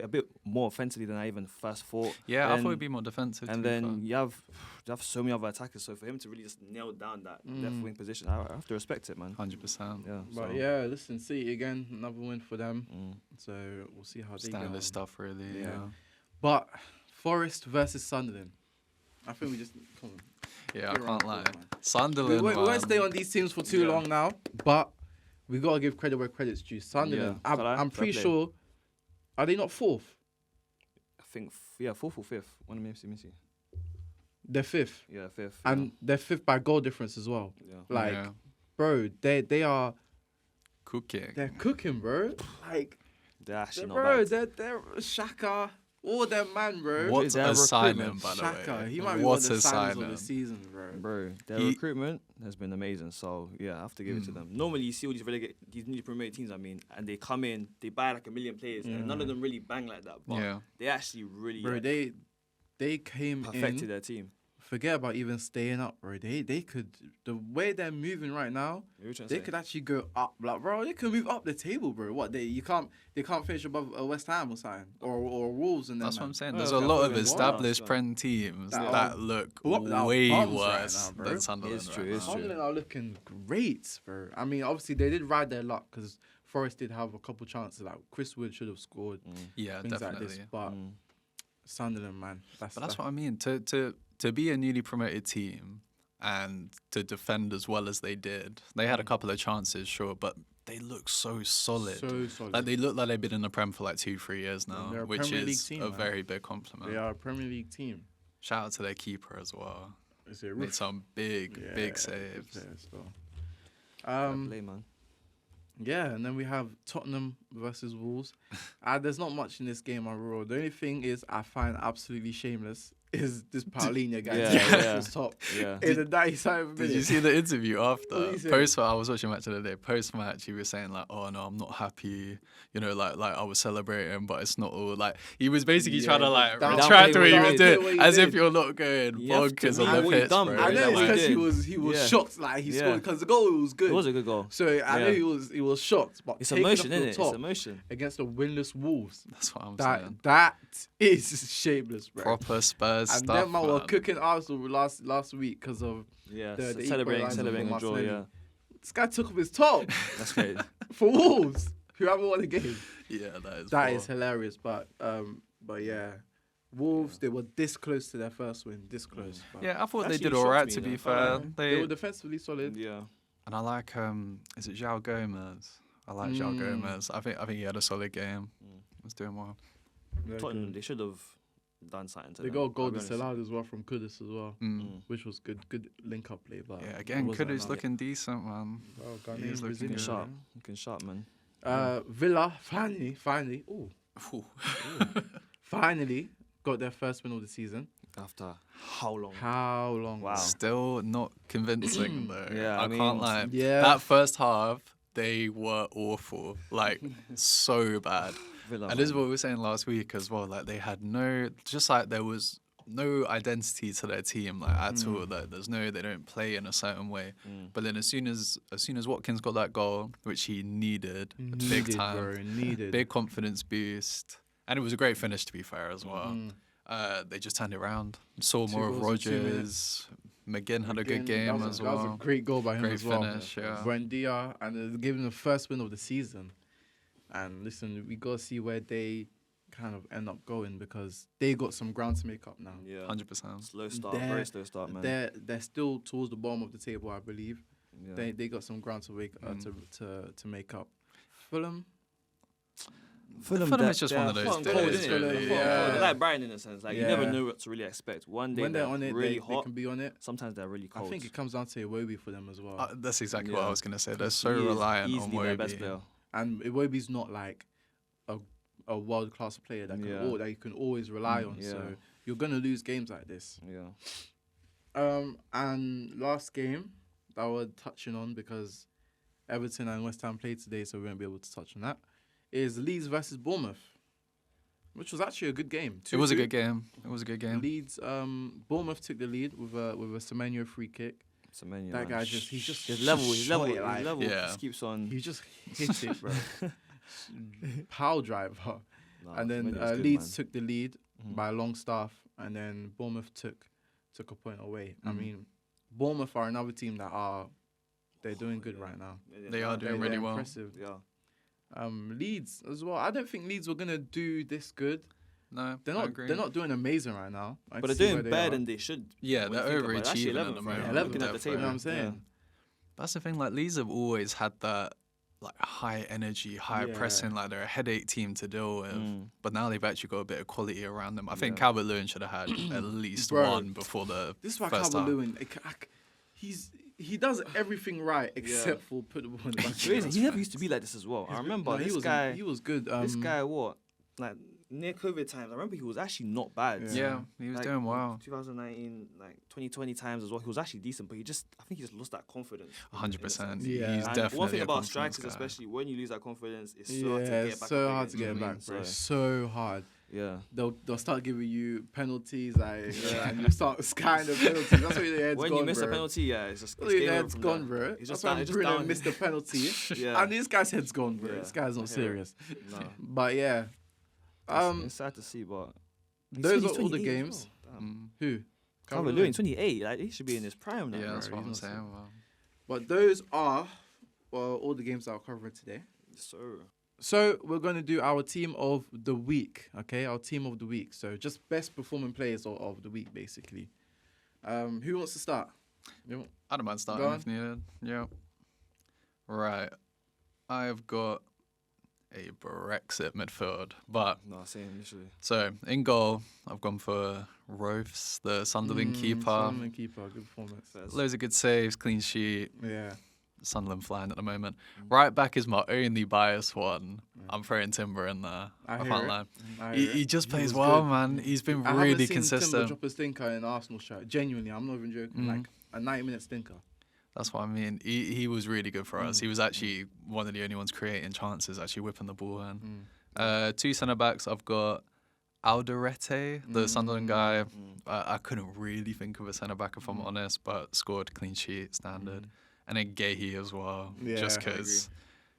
a bit more offensively than I even first thought. Yeah, I Then- thought he'd be more defensive. And to be then fair. you have so many other attackers. So for him to really just nail down that left wing position, I have to respect it, man. 100%. Yeah. But so, yeah, listen, City again, another win for them. So we'll see how they go. Standard stuff, really. Yeah. Yeah. But Forest versus Sunderland. I think we just come on. Yeah, I Get around can't lie. the corner, man. Sunderland. We won't man. stay on these teams for too Yeah. long now, but we gotta give credit where credit's due. Sunderland, Yeah. I'm Fair pretty play. sure. Are they not 4th? I think fourth or fifth. One of me, see. They're 5th, Yeah, fifth. and they're 5th by goal difference as well. yeah. Like, Yeah. bro, they're Cooking. cooking, bro. Like, They're actually not bro, bad. they're Shaka, all them man, bro. What Their a signing, recruitment, by the Shaka, way. he might be What one of the a signings signing. of the season, bro. Bro, their He- recruitment has been amazing. So yeah, I have to give it to them. Normally, you see all these newly promoted teams. I mean, and they come in, they buy like 1 million players, and none of them really bang like that. But Yeah. they actually really. Bro, like, they they came Perfected in. their team. Forget about even staying up, bro. They could, the way they're moving right now, they could actually go up. Like, bro, they could move up the table, bro. What they can't finish above West Ham or something, or Wolves and them. That's what I'm saying. Oh, There's okay, a I lot thought of we were established bums, Prem teams that that look that are way bums right worse now, bro. than Sunderland. It's true, right it's now. true. Sunderland are looking great, bro. I mean, obviously they did ride their luck because Forest did have a couple chances. Like Chris Wood should have scored Yeah, things definitely. like this, but Sunderland, man, But that's what I mean. To be a newly promoted team and to defend as well as they did, they had a couple of chances, sure, but they look so solid. So solid. Like they look like they've been in the Prem for like 2-3 years now, they're a which Premier League is team, a man. very big compliment. They are a Premier League team. Shout out to their keeper as well. Is it Made some big saves. Play, man. Yeah, and then we have Tottenham versus Wolves. There's not much in this game overall. The only thing is I find absolutely shameless is this Paulinho guy. Yeah. Top Yeah. in the 97th minute. Did you see the interview What after? did he say? Post, I was watching match of the day. Post match, he was saying like, "Oh no, I'm not happy." You know, like I was celebrating, but it's not all like. He was basically trying to like downplay retract what he what was he did. doing, as if you're not going You have to bonkers mean on the what you've pitch, done, bro. bro. I Is know that it's what he because did? he was Yeah. shocked, like he Yeah. scored because the goal was good. It was a good goal. So I know Yeah. he was shocked, but It's taking emotion, off isn't the it? top It's emotion. against the winless Wolves. That's what I'm saying. That is shameless, bro. Proper Spurs And stuff. them man were man. cooking Arsenal last week because of Yeah. the Celebrating equaliser a from draw. Martinelli. Yeah. this guy took off his top That's great. for Wolves, who haven't won a game. Yeah, that is. That poor. is hilarious, but yeah, Wolves they were this close to their first win, this close. But Yeah, I thought they Actually did all right. shocked To me, be you know. fair, they were defensively solid. Yeah. and I like is it João Gomez? I like João Gomez. I think he had a solid game. Was doing well. They're Tottenham, good. they should have done something to They them, got a I'll goal be honest. disallowed as well from Kudus as well, Mm. which was good link up play. But Yeah, it again, wasn't Kudus enough. looking decent, man. Oh, Ghanaian He's looking Brazilian, good. Sharp. man. Looking sharp, man. Villa finally, Ooh. finally got their first win of the season. After how long? How long? Wow. Still not convincing though. Yeah, I I mean, can't lie. yeah. That first half, they were awful, like so bad. Villa, And this is man. what we were saying last week as well. Like they had just like there was no identity to their team, like at all. Like they don't play in a certain way. But then as soon as Watkins got that goal, which he needed, big time, bro, needed. big confidence boost, and it was a great finish to be fair as well. They just turned it around. Saw more of goals in 2 Rogers. McGinn had a good Again, game that was as That was well. a great goal by him Great as well. finish, yeah. Buendia, and they gave him the first win of the season. And listen, we got to see where they kind of end up going because they got some ground to make up now. Yeah. 100%. Slow start, They're- very slow start, man. They're still towards the bottom of the table, I believe. Yeah. They got some ground to make up. Fulham, Fulham is just one of those Fulham days, cold, isn't it? innit? really. Fulham Yeah. cold. They're like Brighton in a sense. Like you Yeah. never know what to really expect. One day when they're on it, really they hot. can be on it. Sometimes they're really I cold. think it comes down to Iwobi for them as well. That's exactly what I Yeah. was going to say. They're so He is reliant on easily their best Wobie. player. And Iwobi's not like a world class player that that you can always rely on. Yeah. So you're gonna lose games like this. Yeah. And last game that we're touching on because Everton and West Ham played today, so we won't be able to touch on that. Is Leeds versus Bournemouth, which was actually a good game. It was a 2-2. good game. It was a good game. Leeds, Bournemouth took the lead with a Semenyo free kick. Semenyo, That man. guy just his level, shot it like- Yeah. just keeps on. He just hit it, bro. Power driver. Nah, And then Semenyo's good, Leeds man. took the lead Mhm. by a long staff, and then Bournemouth took a point away. I Mhm. mean, Bournemouth are another team that they're doing good right now. They are doing really They're well. impressive. Yeah. Leeds as well. I don't think Leeds were gonna do this good. No, They're I not. agree. They're not doing amazing right now. I But can see they're where doing they better are. than they should. Yeah, when they're you think about it. Actually, overachieving 11th, at the man. moment. 11th, Looking at the definitely. You know what table. I'm saying? That's the thing. Like Leeds have always had that like high energy, high Yeah. pressing. Like they're a headache team to deal with. Mm. But now they've actually got a bit of quality around them. I think Yeah. Calvert-Lewin should have had at least Bro, one before the This is why first half. Calvert-Lewin. He does everything right except for put the ball in the back. of the Crazy. net. He never used to be like this as well. I remember No, this he was guy. He was good. This guy, what? Like near COVID times, I remember he was actually not bad. Yeah, he was Like, doing well. 2019, like 2020 times as well. He was actually decent, but I think he just lost that confidence. 100%. Yeah. He's And definitely one thing a about confidence strikers, guy. especially when you lose that confidence, it's so Yeah, hard to get it's back. so up hard to again, get you know what I back, mean? bro. So, So hard. Yeah. they'll start giving you penalties, like, and you start skying the penalties. That's where your head's When gone, you miss bro. a penalty, yeah, it's just That's it's where your game over head's from gone, there. bro. It's That's just why down, it's just Bruno down. missed the penalty. Yeah. And this guy's head's gone, bro. Yeah. This guy's I not hear it. serious. No. But yeah, It's sad to see, but those he's are all the 28 as games. well. Damn. Who? Calvert-Lewin, 28. Like he should be in his prime now. Yeah, bro. that's what he's I'm not saying. saying. Well, But those are all the games that I'll cover today. So we're going to do our team of the week, okay? Our team of the week. So just best performing players of the week, basically. Who wants to start? I don't mind starting Go on. if needed. Yeah. Right. I've got a Brexit midfield, but No, same initially. so in goal, I've gone for Roths, the Sunderland keeper. Sunderland keeper, good performance. Loads of good saves, clean sheet. Yeah. Sunderland flying at the moment. Right back is my only biased one. I'm throwing Timber in there. I hear can't it. lie. I hear He it. just He plays was well, good. man. He's been I haven't really seen Timber consistent. drop a stinker in Arsenal shirt. Genuinely, I'm not even joking. Like a 90-minute stinker. That's what I mean. He was really good for us. He was actually one of the only ones creating chances, actually whipping the ball in. Two centre backs. I've got Alderete, the Sunderland guy. I couldn't really think of a centre back if I'm honest, but scored clean sheet, standard. And then Gahey as well, Yeah, just I agree. because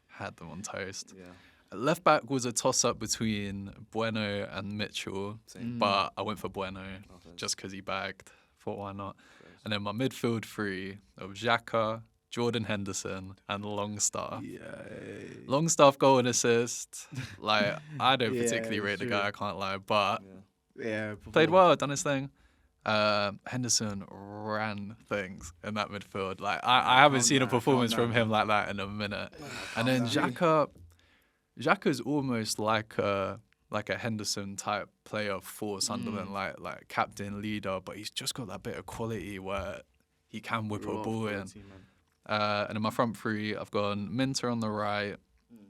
had them on toast. Yeah. Left back was a toss up between Bueno and Mitchell, but I went for Bueno just because he bagged. Thought why not? And then my midfield three of Xhaka, Jordan Henderson, and Longstaff. Yeah. Longstaff goal and assist. Like I don't Yeah, particularly rate the true. guy, I can't lie, but Yeah. played well, done his thing. Henderson ran things in that midfield. Like I haven't seen a performance from him like that in a minute. And then Xhaka's almost like a Henderson type player for Sunderland, like captain, leader, but he's just got that bit of quality where he can whip a ball in. And in my front three, I've gone Minter on the right,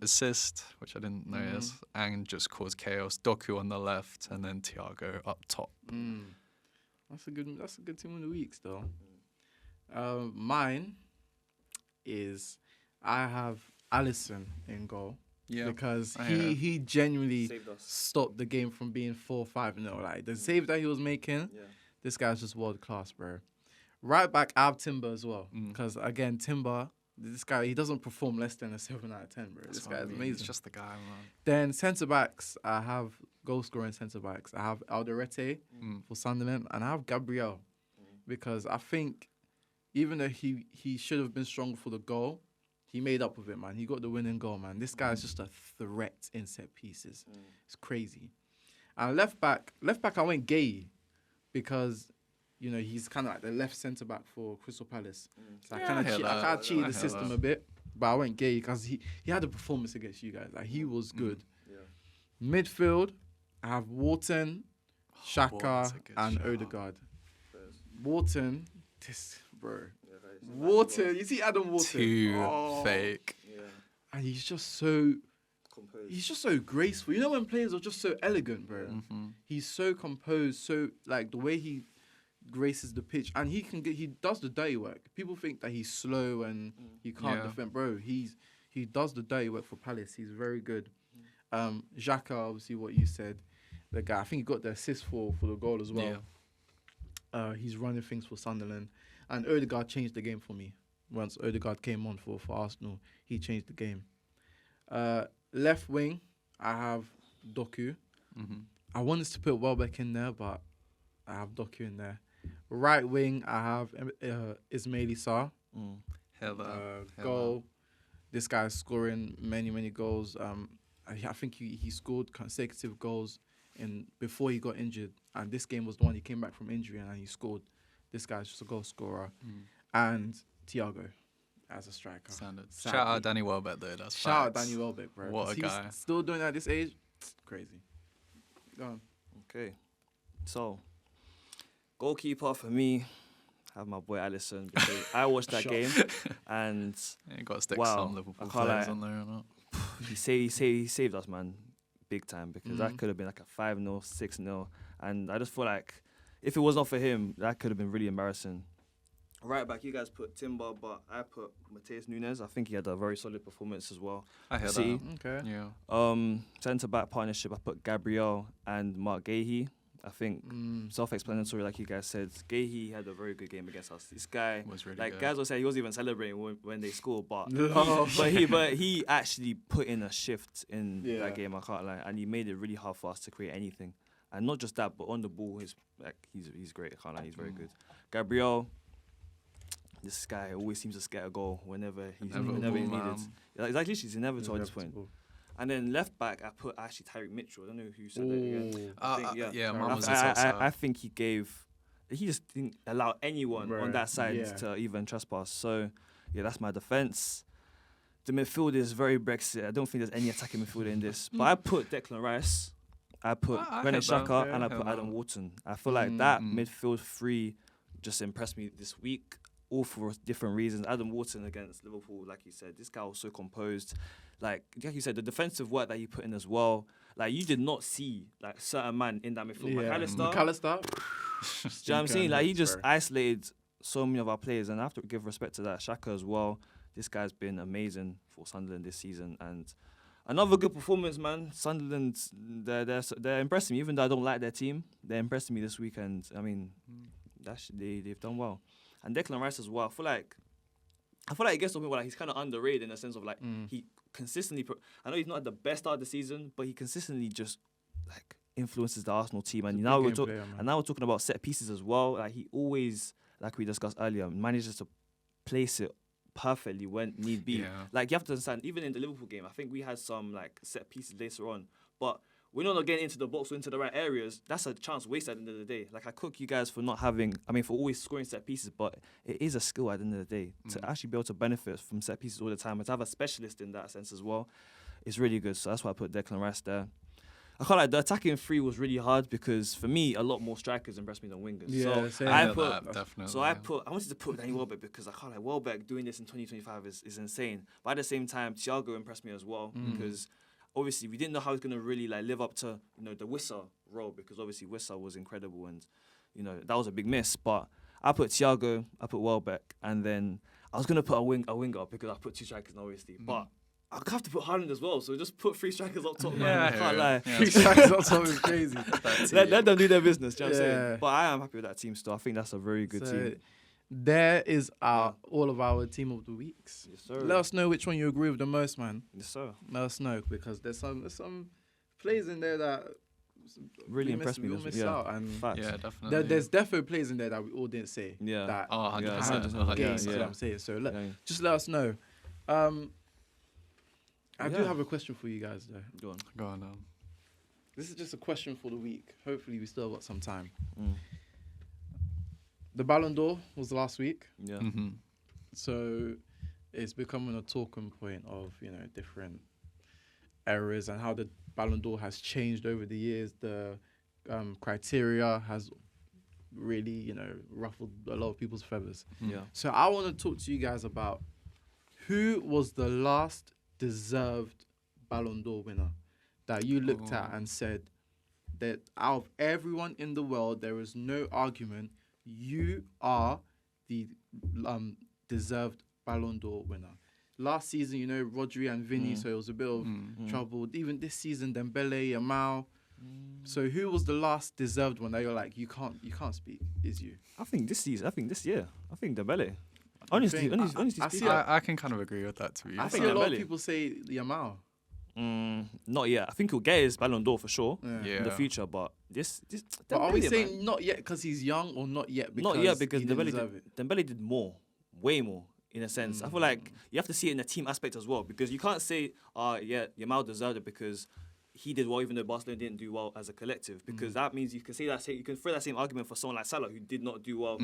assist, which I didn't notice, and just cause chaos. Doku on the left, and then Thiago up top. That's a good team of the week still. Mine is I have Alisson in goal. Yeah, Because I hear it. he genuinely Saved us. stopped the game from being 4-5-0. Like the save that he was making, this guy's just world class, bro. Right back, I have Timber as well. Because again, Timber, this guy, he doesn't perform less than a 7 out of 10, bro. This guy is amazing. He's just the guy, man. Then centre backs, I have goal scoring centre backs. I have Alderete for Sunderland, and I have Gabriel because I think even though he should have been stronger for the goal, he made up with it, man. He got the winning goal, man. This guy is just a threat in set pieces. It's crazy. And left back, I went Gay because he's kind of like the left centre back for Crystal Palace. So I kind of cheated the system a bit, but I went Gay because he had a performance against you guys. Like he was good. Midfield, I have Wharton, Xhaka, Wharton's a good and shout. Odegaard. Wharton, Wharton, you see Adam Wharton? Too fake. And he's just so graceful. You know when players are just so elegant, bro? He's so composed, so like the way he graces the pitch, and he does the dirty work. People think that he's slow and he can't defend, bro. He does the dirty work for Palace. He's very good. Xhaka, obviously what you said, the guy, I think he got the assist for the goal as well. He's running things for Sunderland, and Odegaard changed the game for me. Once Odegaard came on for Arsenal, he changed the game. Left wing, I have Doku. I wanted to put Welbeck in there, but I have Doku in there. Right wing, I have Ismaili Sarr. Goal. This guy's scoring many goals. I think he scored consecutive goals before he got injured. And this game was the one he came back from injury and he scored. This guy's just a goal scorer. And Thiago as a striker. Standard. Sadly. Shout out Danny Welbeck though. That's Shout out facts. Danny Welbeck, bro. What a 'cause guy. He's still doing that at this age. Crazy. Go on. Okay. So, goalkeeper for me, I have my boy Alisson because I watched that game and You got to stick Wow. some I Liverpool can't players lie. on there or not. he saved us, man, big time because that could have been like a 5-0, 6-0, and I just feel like if it was not for him, that could have been really embarrassing. Right back, you guys put Timber, but I put Mateus Nunes. I think he had a very solid performance as well. I hear See? that. Okay. Yeah. Centre back partnership, I put Gabriel and Mark Gahey. I think self-explanatory, like you guys said. Gahey had a very good game against us. This guy Was really like good. guys will say he wasn't even celebrating when they scored, but No. but he actually put in a shift in that game. I can't lie, and he made it really hard for us to create anything. And not just that, but on the ball, he's great. I can't lie, he's very good. Gabriel, this guy always seems to get a goal whenever he's Inevitable, needed. man. Like literally, he's inevitable at this point. And then left back, I put actually Tyreek Mitchell. I don't know who said that again. I think, mine was I think he just didn't allow anyone Right. on that side to even trespass. So, yeah, that's my defense. The midfield is very Brexit. I don't think there's any attacking midfielder in this. But I put Declan Rice, I put I Granit heard that. Xhaka, Yeah, and I I put heard Adam that. Wharton. I feel like that midfield three just impressed me this week, all for different reasons. Adam Wharton against Liverpool, like you said, this guy was so composed. Like you said, the defensive work that he put in as well. Like you did not see like certain man in that midfield. McAllister. Do you know what I'm saying? Like he just isolated so many of our players, and I have to give respect to that. Xhaka as well. This guy's been amazing for Sunderland this season, and another good performance, man. Sunderland, they're impressing me. Even though I don't like their team, they're impressing me this weekend. I mean, they've done well. And Declan Rice as well. I feel like he gets something where like he's kind of underrated in the sense of like he consistently. I know he's not at the best start of the season, but he consistently just like influences the Arsenal team. And now we're talking about set pieces as well. Like he always, like we discussed earlier, manages to place it perfectly when need be. Yeah. Like you have to understand, even in the Liverpool game, I think we had some like set pieces later on, but we're not getting into the box or into the right areas. That's a chance wasted at the end of the day. Like I cook you guys for not having, for always scoring set pieces, but it is a skill at the end of the day to actually be able to benefit from set pieces all the time and to have a specialist in that sense as well. It's really good. So that's why I put Declan Rice there. I can't like the attacking three was really hard because for me a lot more strikers impressed me than wingers. Yeah, so I wanted to put Danny Welbeck because I can't like Welbeck doing this in 2025 is insane. But at the same time, Thiago impressed me as well because obviously we didn't know how he's gonna really like live up to the Wissa role because obviously Wissa was incredible and that was a big miss. But I put Thiago, I put Welbeck, and then I was gonna put a winger because I put two strikers obviously, but I have to put Haaland as well, so just put three strikers up top, man. I can't lie. Three strikers up top is crazy. Let them do their business, do you know what I'm saying? But I am happy with that team still. I think that's a very good team. There is all of our team of the weeks. Yes, sir. Let us know which one you agree with the most, man. Yes, sir. Let us know because there's some plays in there that really impressed me. Facts. Yeah, definitely. There's definitely plays in there that we all didn't say. Yeah. That 100%. what I'm saying. So just let us know. I do have a question for you guys though. Go on. This is just a question for the week. Hopefully we still got some time. The Ballon d'Or was last week. Yeah. So it's becoming a talking point of, different eras and how the Ballon d'Or has changed over the years. The criteria has really, ruffled a lot of people's feathers. Yeah. So I want to talk to you guys about who was the last deserved Ballon d'Or winner that you looked at and said that out of everyone in the world, there is no argument, you are the deserved Ballon d'Or winner. Last season, Rodri and Vinny, so it was a bit of trouble. Even this season, Dembele, Yamal. So who was the last deserved one that you're like, you can't speak, is you? I think this year. I think Dembele. Honestly speaking. I can kind of agree with that too. I think a lot of people say Yamal. Not yet. I think he'll get his Ballon d'Or for sure Yeah. in the future, but this But are we Dembele, saying man. not yet because he's young or not yet because because he didn't deserve it? Dembele did more, way more in a sense. I feel like you have to see it in the team aspect as well because you can't say, Yamal deserved it because he did well even though Barcelona didn't do well as a collective because that means you can you can throw that same argument for someone like Salah who did not do well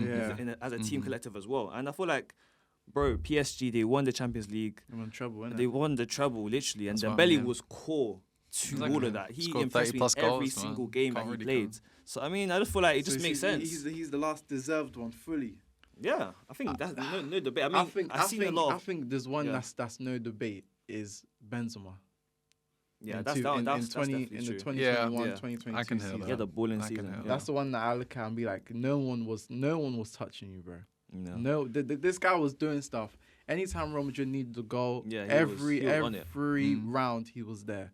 as a team collective as well. And I feel like, bro, PSG, they won the Champions League. They won the treble, literally. And Dembele was core to all of that. He impressed me in every single game that he played. So, I just feel like it just makes sense. He's the last deserved one fully. Yeah, I think that's no debate. I think there's one Yeah. that's no debate is Benzema. Yeah, in that's 2021, 2022 I can hear season. that. Yeah, the balling I can season. hear Yeah. That's the one that I look at and be like, no one was touching you, bro. No, this guy was doing stuff. Anytime Real Madrid needed a goal, Yeah, every he was on it. round he was there,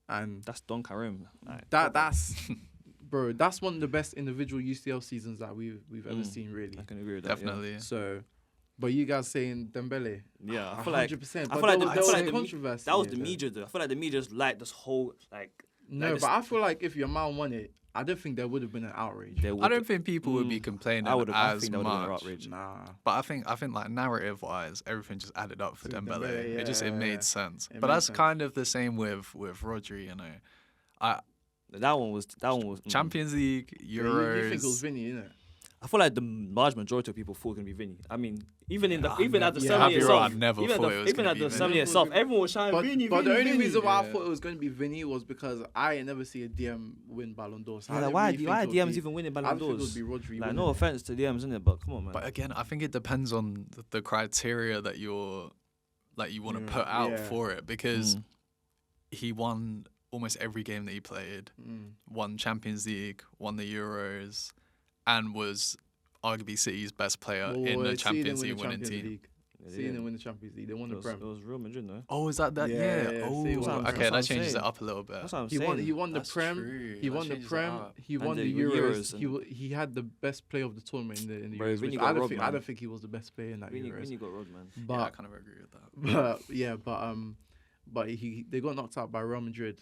and That's Don Karim. Like, that's bro. That's one of the best individual UCL seasons that we've ever seen, really. I can agree with that. Definitely. So, but you guys saying Dembele? Yeah, I feel like 100%. I feel like there was the controversy. that was the media though. I feel like the media just liked this whole like. No, like but I feel like if your man won it, I don't think there would have been an outrage. I don't think people would be complaining I as think that would have been an much. outrage. Nah. But I think like narrative wise, everything just added up for To Dembele. Dembele, It made sense. It But made that's sense. kind of the same with Rodri, you know. That one was. Champions League, You Euros. think it was Vinny, innit? I feel like the large majority of people thought it was gonna be Vinny. I mean, even at the I'll ceremony be real, itself, I never even thought at it was the, even gonna at be the Vinny. ceremony itself, everyone was shouting Vinny. But the only Vinny. reason why I Yeah. thought it was going to be Vinny was because I ain't never see a DM win Ballon d'Or. So I Yeah, didn't why really think are it would DMs be- even winning I Ballon didn't think it d'Ors? would be Rodri Like, winning no it. offense to DMs, innit? But come on, man. But again, I think it depends on the criteria that you want to put out for it, because he won almost every game that he played, won Champions League, won the Euros, and was arguably City's best player in the Champions League winning team. Seeing them win the Champions League, they won the It Prem. was Real Madrid, no? Oh, is that? Yeah, Yeah. yeah, see, Oh, that's what okay, I'm that changes saying. it up a little bit. That's what I'm He saying. won. He won the That's Prem. true. He That won the changes it Prem. up. He And won the the Euros. Euros He had the best player of the tournament in the Bro, Euros. Vinny which got I don't robbed, think. man. I don't think he was the best player in that Vinny Euros. got robbed, man. But Yeah, I kind of agree with that. but they got knocked out by Real Madrid.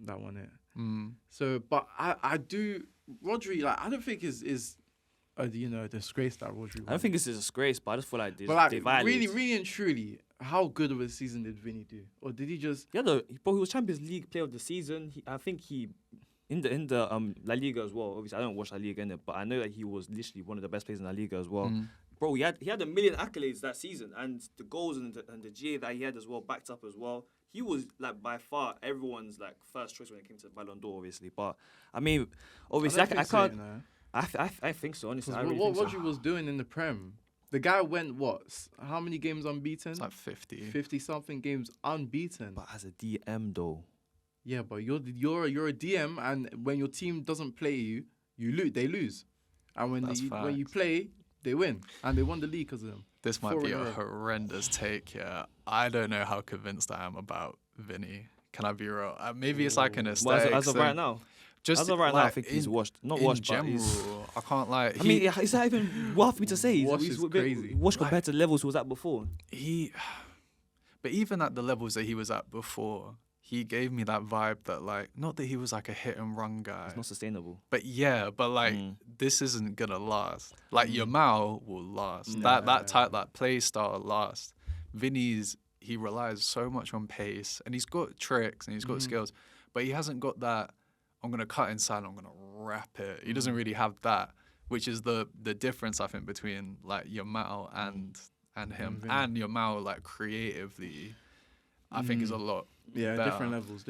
That won it. Mm. So, but I do Rodri. Like, I don't think is a disgrace that Rodri. I don't think it's a disgrace, but I just feel like But they like, violated. really and truly, how good of a season did Vinny do, or did he just? Yeah, but he was Champions League Player of the Season. I think he in the La Liga as well. Obviously, I don't watch La Liga in it, but I know that he was literally one of the best players in La Liga as well. Bro, he had a million accolades that season, and the goals and the GA that he had as well backed up as well. He was like by far everyone's like first choice when it came to Ballon d'Or, obviously. But I mean, obviously, I can't. I think so. Honestly, I really What think so. Rodri was doing in the Prem, the guy went how many games unbeaten? It's like 50. 50-something games unbeaten. But as a DM though, Yeah, but you're a DM, and when your team doesn't play you, they lose, and when you play, they win, and they won the league because of them. This might be a horrendous take, yeah. I don't know how convinced I am about Vinny. Can I be real? Maybe it's like an aesthetic. as of right now. Just as of right now, I think he's washed. Not washed, but general, he's... I can't lie. I mean, is that even wild for me to say? Wash He's is crazy. Washed compared to the levels he was at before. But even at the levels that he was at before, he gave me that vibe that, like, not that he was like a hit and run guy. It's not sustainable. But yeah, but like this isn't gonna last. Like Yamal will last. That play style lasts. Vinny's, he relies so much on pace, and he's got tricks and he's got skills, but he hasn't got that. I'm gonna cut inside. I'm gonna wrap it. He doesn't really have that, which is the difference I think between like Yamal and him, and Yamal like creatively, I think is a lot. Yeah, better. different levels.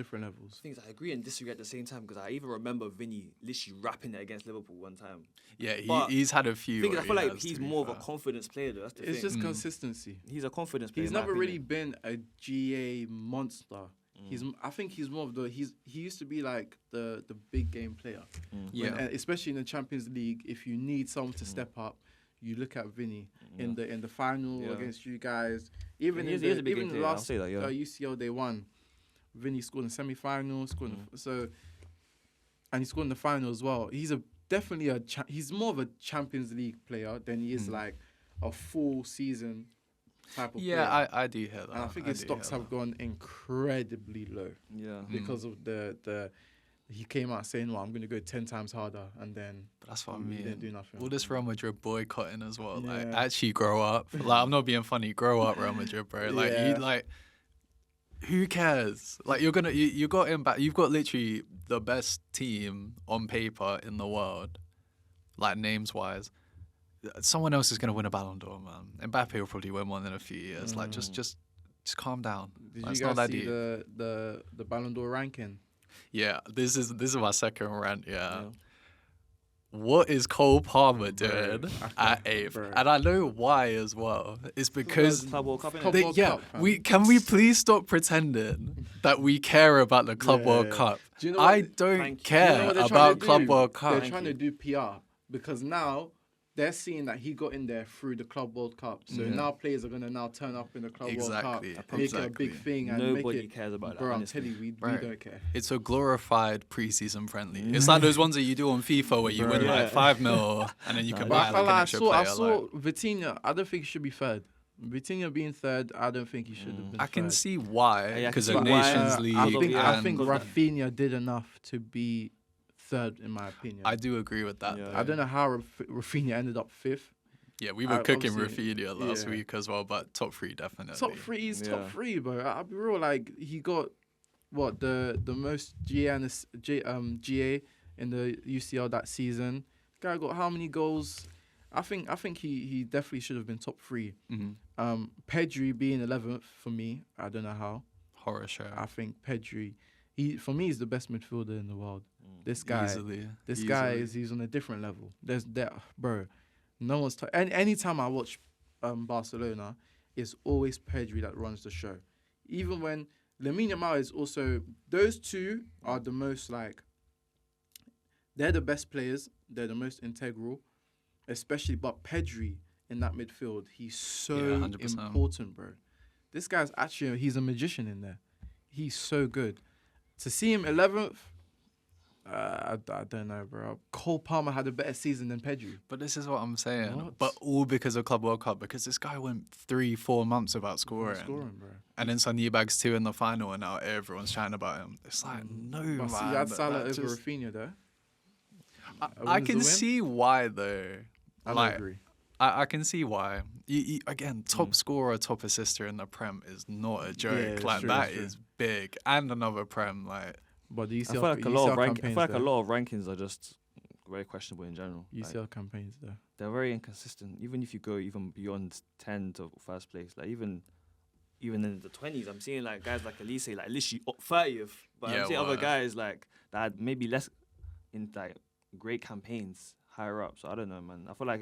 Things I agree and disagree at the same time, because I even remember Vinny literally rapping it against Liverpool one time. Yeah, But he's had a few. I feel like he's more of a confidence player though. That's the It's thing. just consistency. He's a confidence player. He's in my never really opinion. been a GA monster. I think he's more of he used to be like the big game player. Yeah. Especially in the Champions League, if you need someone to step up, you look at Vinny in the final against you guys. Even He in is a big even game the player, I'll last say that, yeah. UCL they won, Vinny scored in the semi-final, and he scored in the final as well. He's definitely he's more of a Champions League player than he is like a full season type of player. Yeah, I do hear that. And I think his stocks have gone incredibly low. Yeah. Because of the he came out saying, "Well, I'm going to go 10 times harder," and then But that's what I he mean. didn't do nothing. All this Real Madrid boycotting as well. Like, Yeah. actually grow up. Like, I'm not being funny. Grow up, Real Madrid, bro. Like, Yeah. who cares? Like, you got Mbappe. You've got literally the best team on paper in the world, like names wise. Someone else is gonna win a Ballon d'Or, man. Mbappe will probably win one in a few years. Like, just calm down. Did Like, it's you not guys that see deep. the Ballon d'Or ranking? Yeah, this is my second rant. Yeah. What is Cole Palmer doing at 8th? bro. And I know why as well. It's because Club World Cup, innit? Club they, World yeah, Cup, fam. can we please stop pretending that we care about the Club World Yeah. Cup? Do you know I what- don't Thank you. care You know what they're trying about to Club do? World Cup. They're trying to do PR because now they're seeing that he got in there through the Club World Cup. So now players are gonna now turn up in the Club World Cup, make it a big thing, and Nobody make it, cares about that. bro, I'm Honestly. telling you, we Right. don't care. It's a glorified pre-season friendly. It's like those ones that you do on FIFA where you win Yeah. like 5-0 and then you can But buy I like felt an like extra I player. saw like- Vitinha. I don't think he should be third. Vitinha being third, I don't think he should have been. I can third. see why, Yeah, I can because see of why. Nations League. I think and Rafinha did enough to be third, in my opinion. I do agree with that. Yeah. though. I don't know how Rafinha ended up fifth. Yeah, we were cooking obviously, Rafinha last yeah. week as well, but top 3 definitely. Top three, he's top Yeah. 3, bro. I'll be real. Like he got what the most GA in the UCL that season. Guy got how many goals? I think he definitely should have been top 3. Pedri being 11th for me. I don't know how. Horror show. I think Pedri, for me, is the best midfielder in the world. This guy, Easily. he's on a different level. There's that, bro. No one's anytime I watch Barcelona, it's always Pedri that runs the show. Even when Lamine Yamal is also, those two are the most like, they're the best players. They're the most integral, especially. But Pedri in that midfield, he's so 100%. important, bro. This guy's actually, he's a magician in there. He's so good. To see him 11th, I don't know, bro. Cole Palmer had a better season than Pedri. But this is what I'm saying. What? But all because of Club World Cup, because this guy went 3-4 months without scoring. Bro. And then Sonny Bags 2 in the final, and now everyone's chatting about him. It's like, no, But man. see, you had that Salah over just- Rafinha there. I wins the can win? see why, though. I Like, agree. I can see why. Again, top scorer, top assister in the Prem is not a joke. it's like, true, that it's true. is big. And another Prem, like... But the I UCL, feel like a lot of campaigns I feel like a lot of rankings are just very questionable in general. Like, UCL campaigns there. they're very inconsistent. Even if you go even beyond 10 to first place, like even in the 20s, I'm seeing like guys like Elise, like literally 30th. But Yeah, I'm seeing well, other guys like that had maybe less in like great campaigns higher up. So I don't know, man. I feel like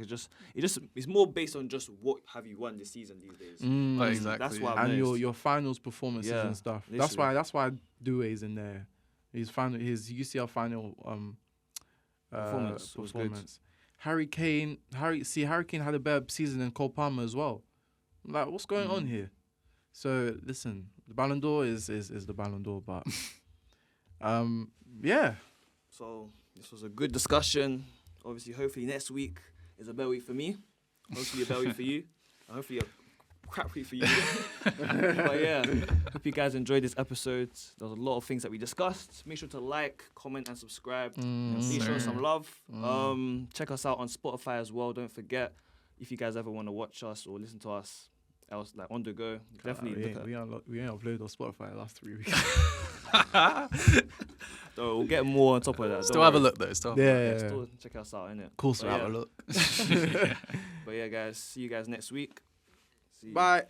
it's more based on just what have you won this season these days. Like, Mm. exactly. That's why I've And noticed. your finals performances Yeah, and stuff. literally. That's why Doué's in there. His UCL final Performance was good. Harry Kane had a better season than Cole Palmer as well. Like, what's going on here? So listen, the Ballon d'Or is the Ballon d'Or, but yeah. So this was a good discussion. Obviously, hopefully next week is a better week for me. Hopefully a better week for you. And hopefully a crap week for you. But yeah, hope you guys enjoyed this episode. There was a lot of things that we discussed. Make sure to like, comment, and subscribe. Please show us some love. Check us out on Spotify as well. Don't forget, if you guys ever want to watch us or listen to us else like on the go, definitely look at. We ain't uploaded on Spotify the last 3 weeks. So we'll get more on top of that. Still have a look, though. Still have a look. Yeah. Still check us out, innit? Of course, But we yeah. Have a look. But yeah, guys, see you guys next week. See you. Bye.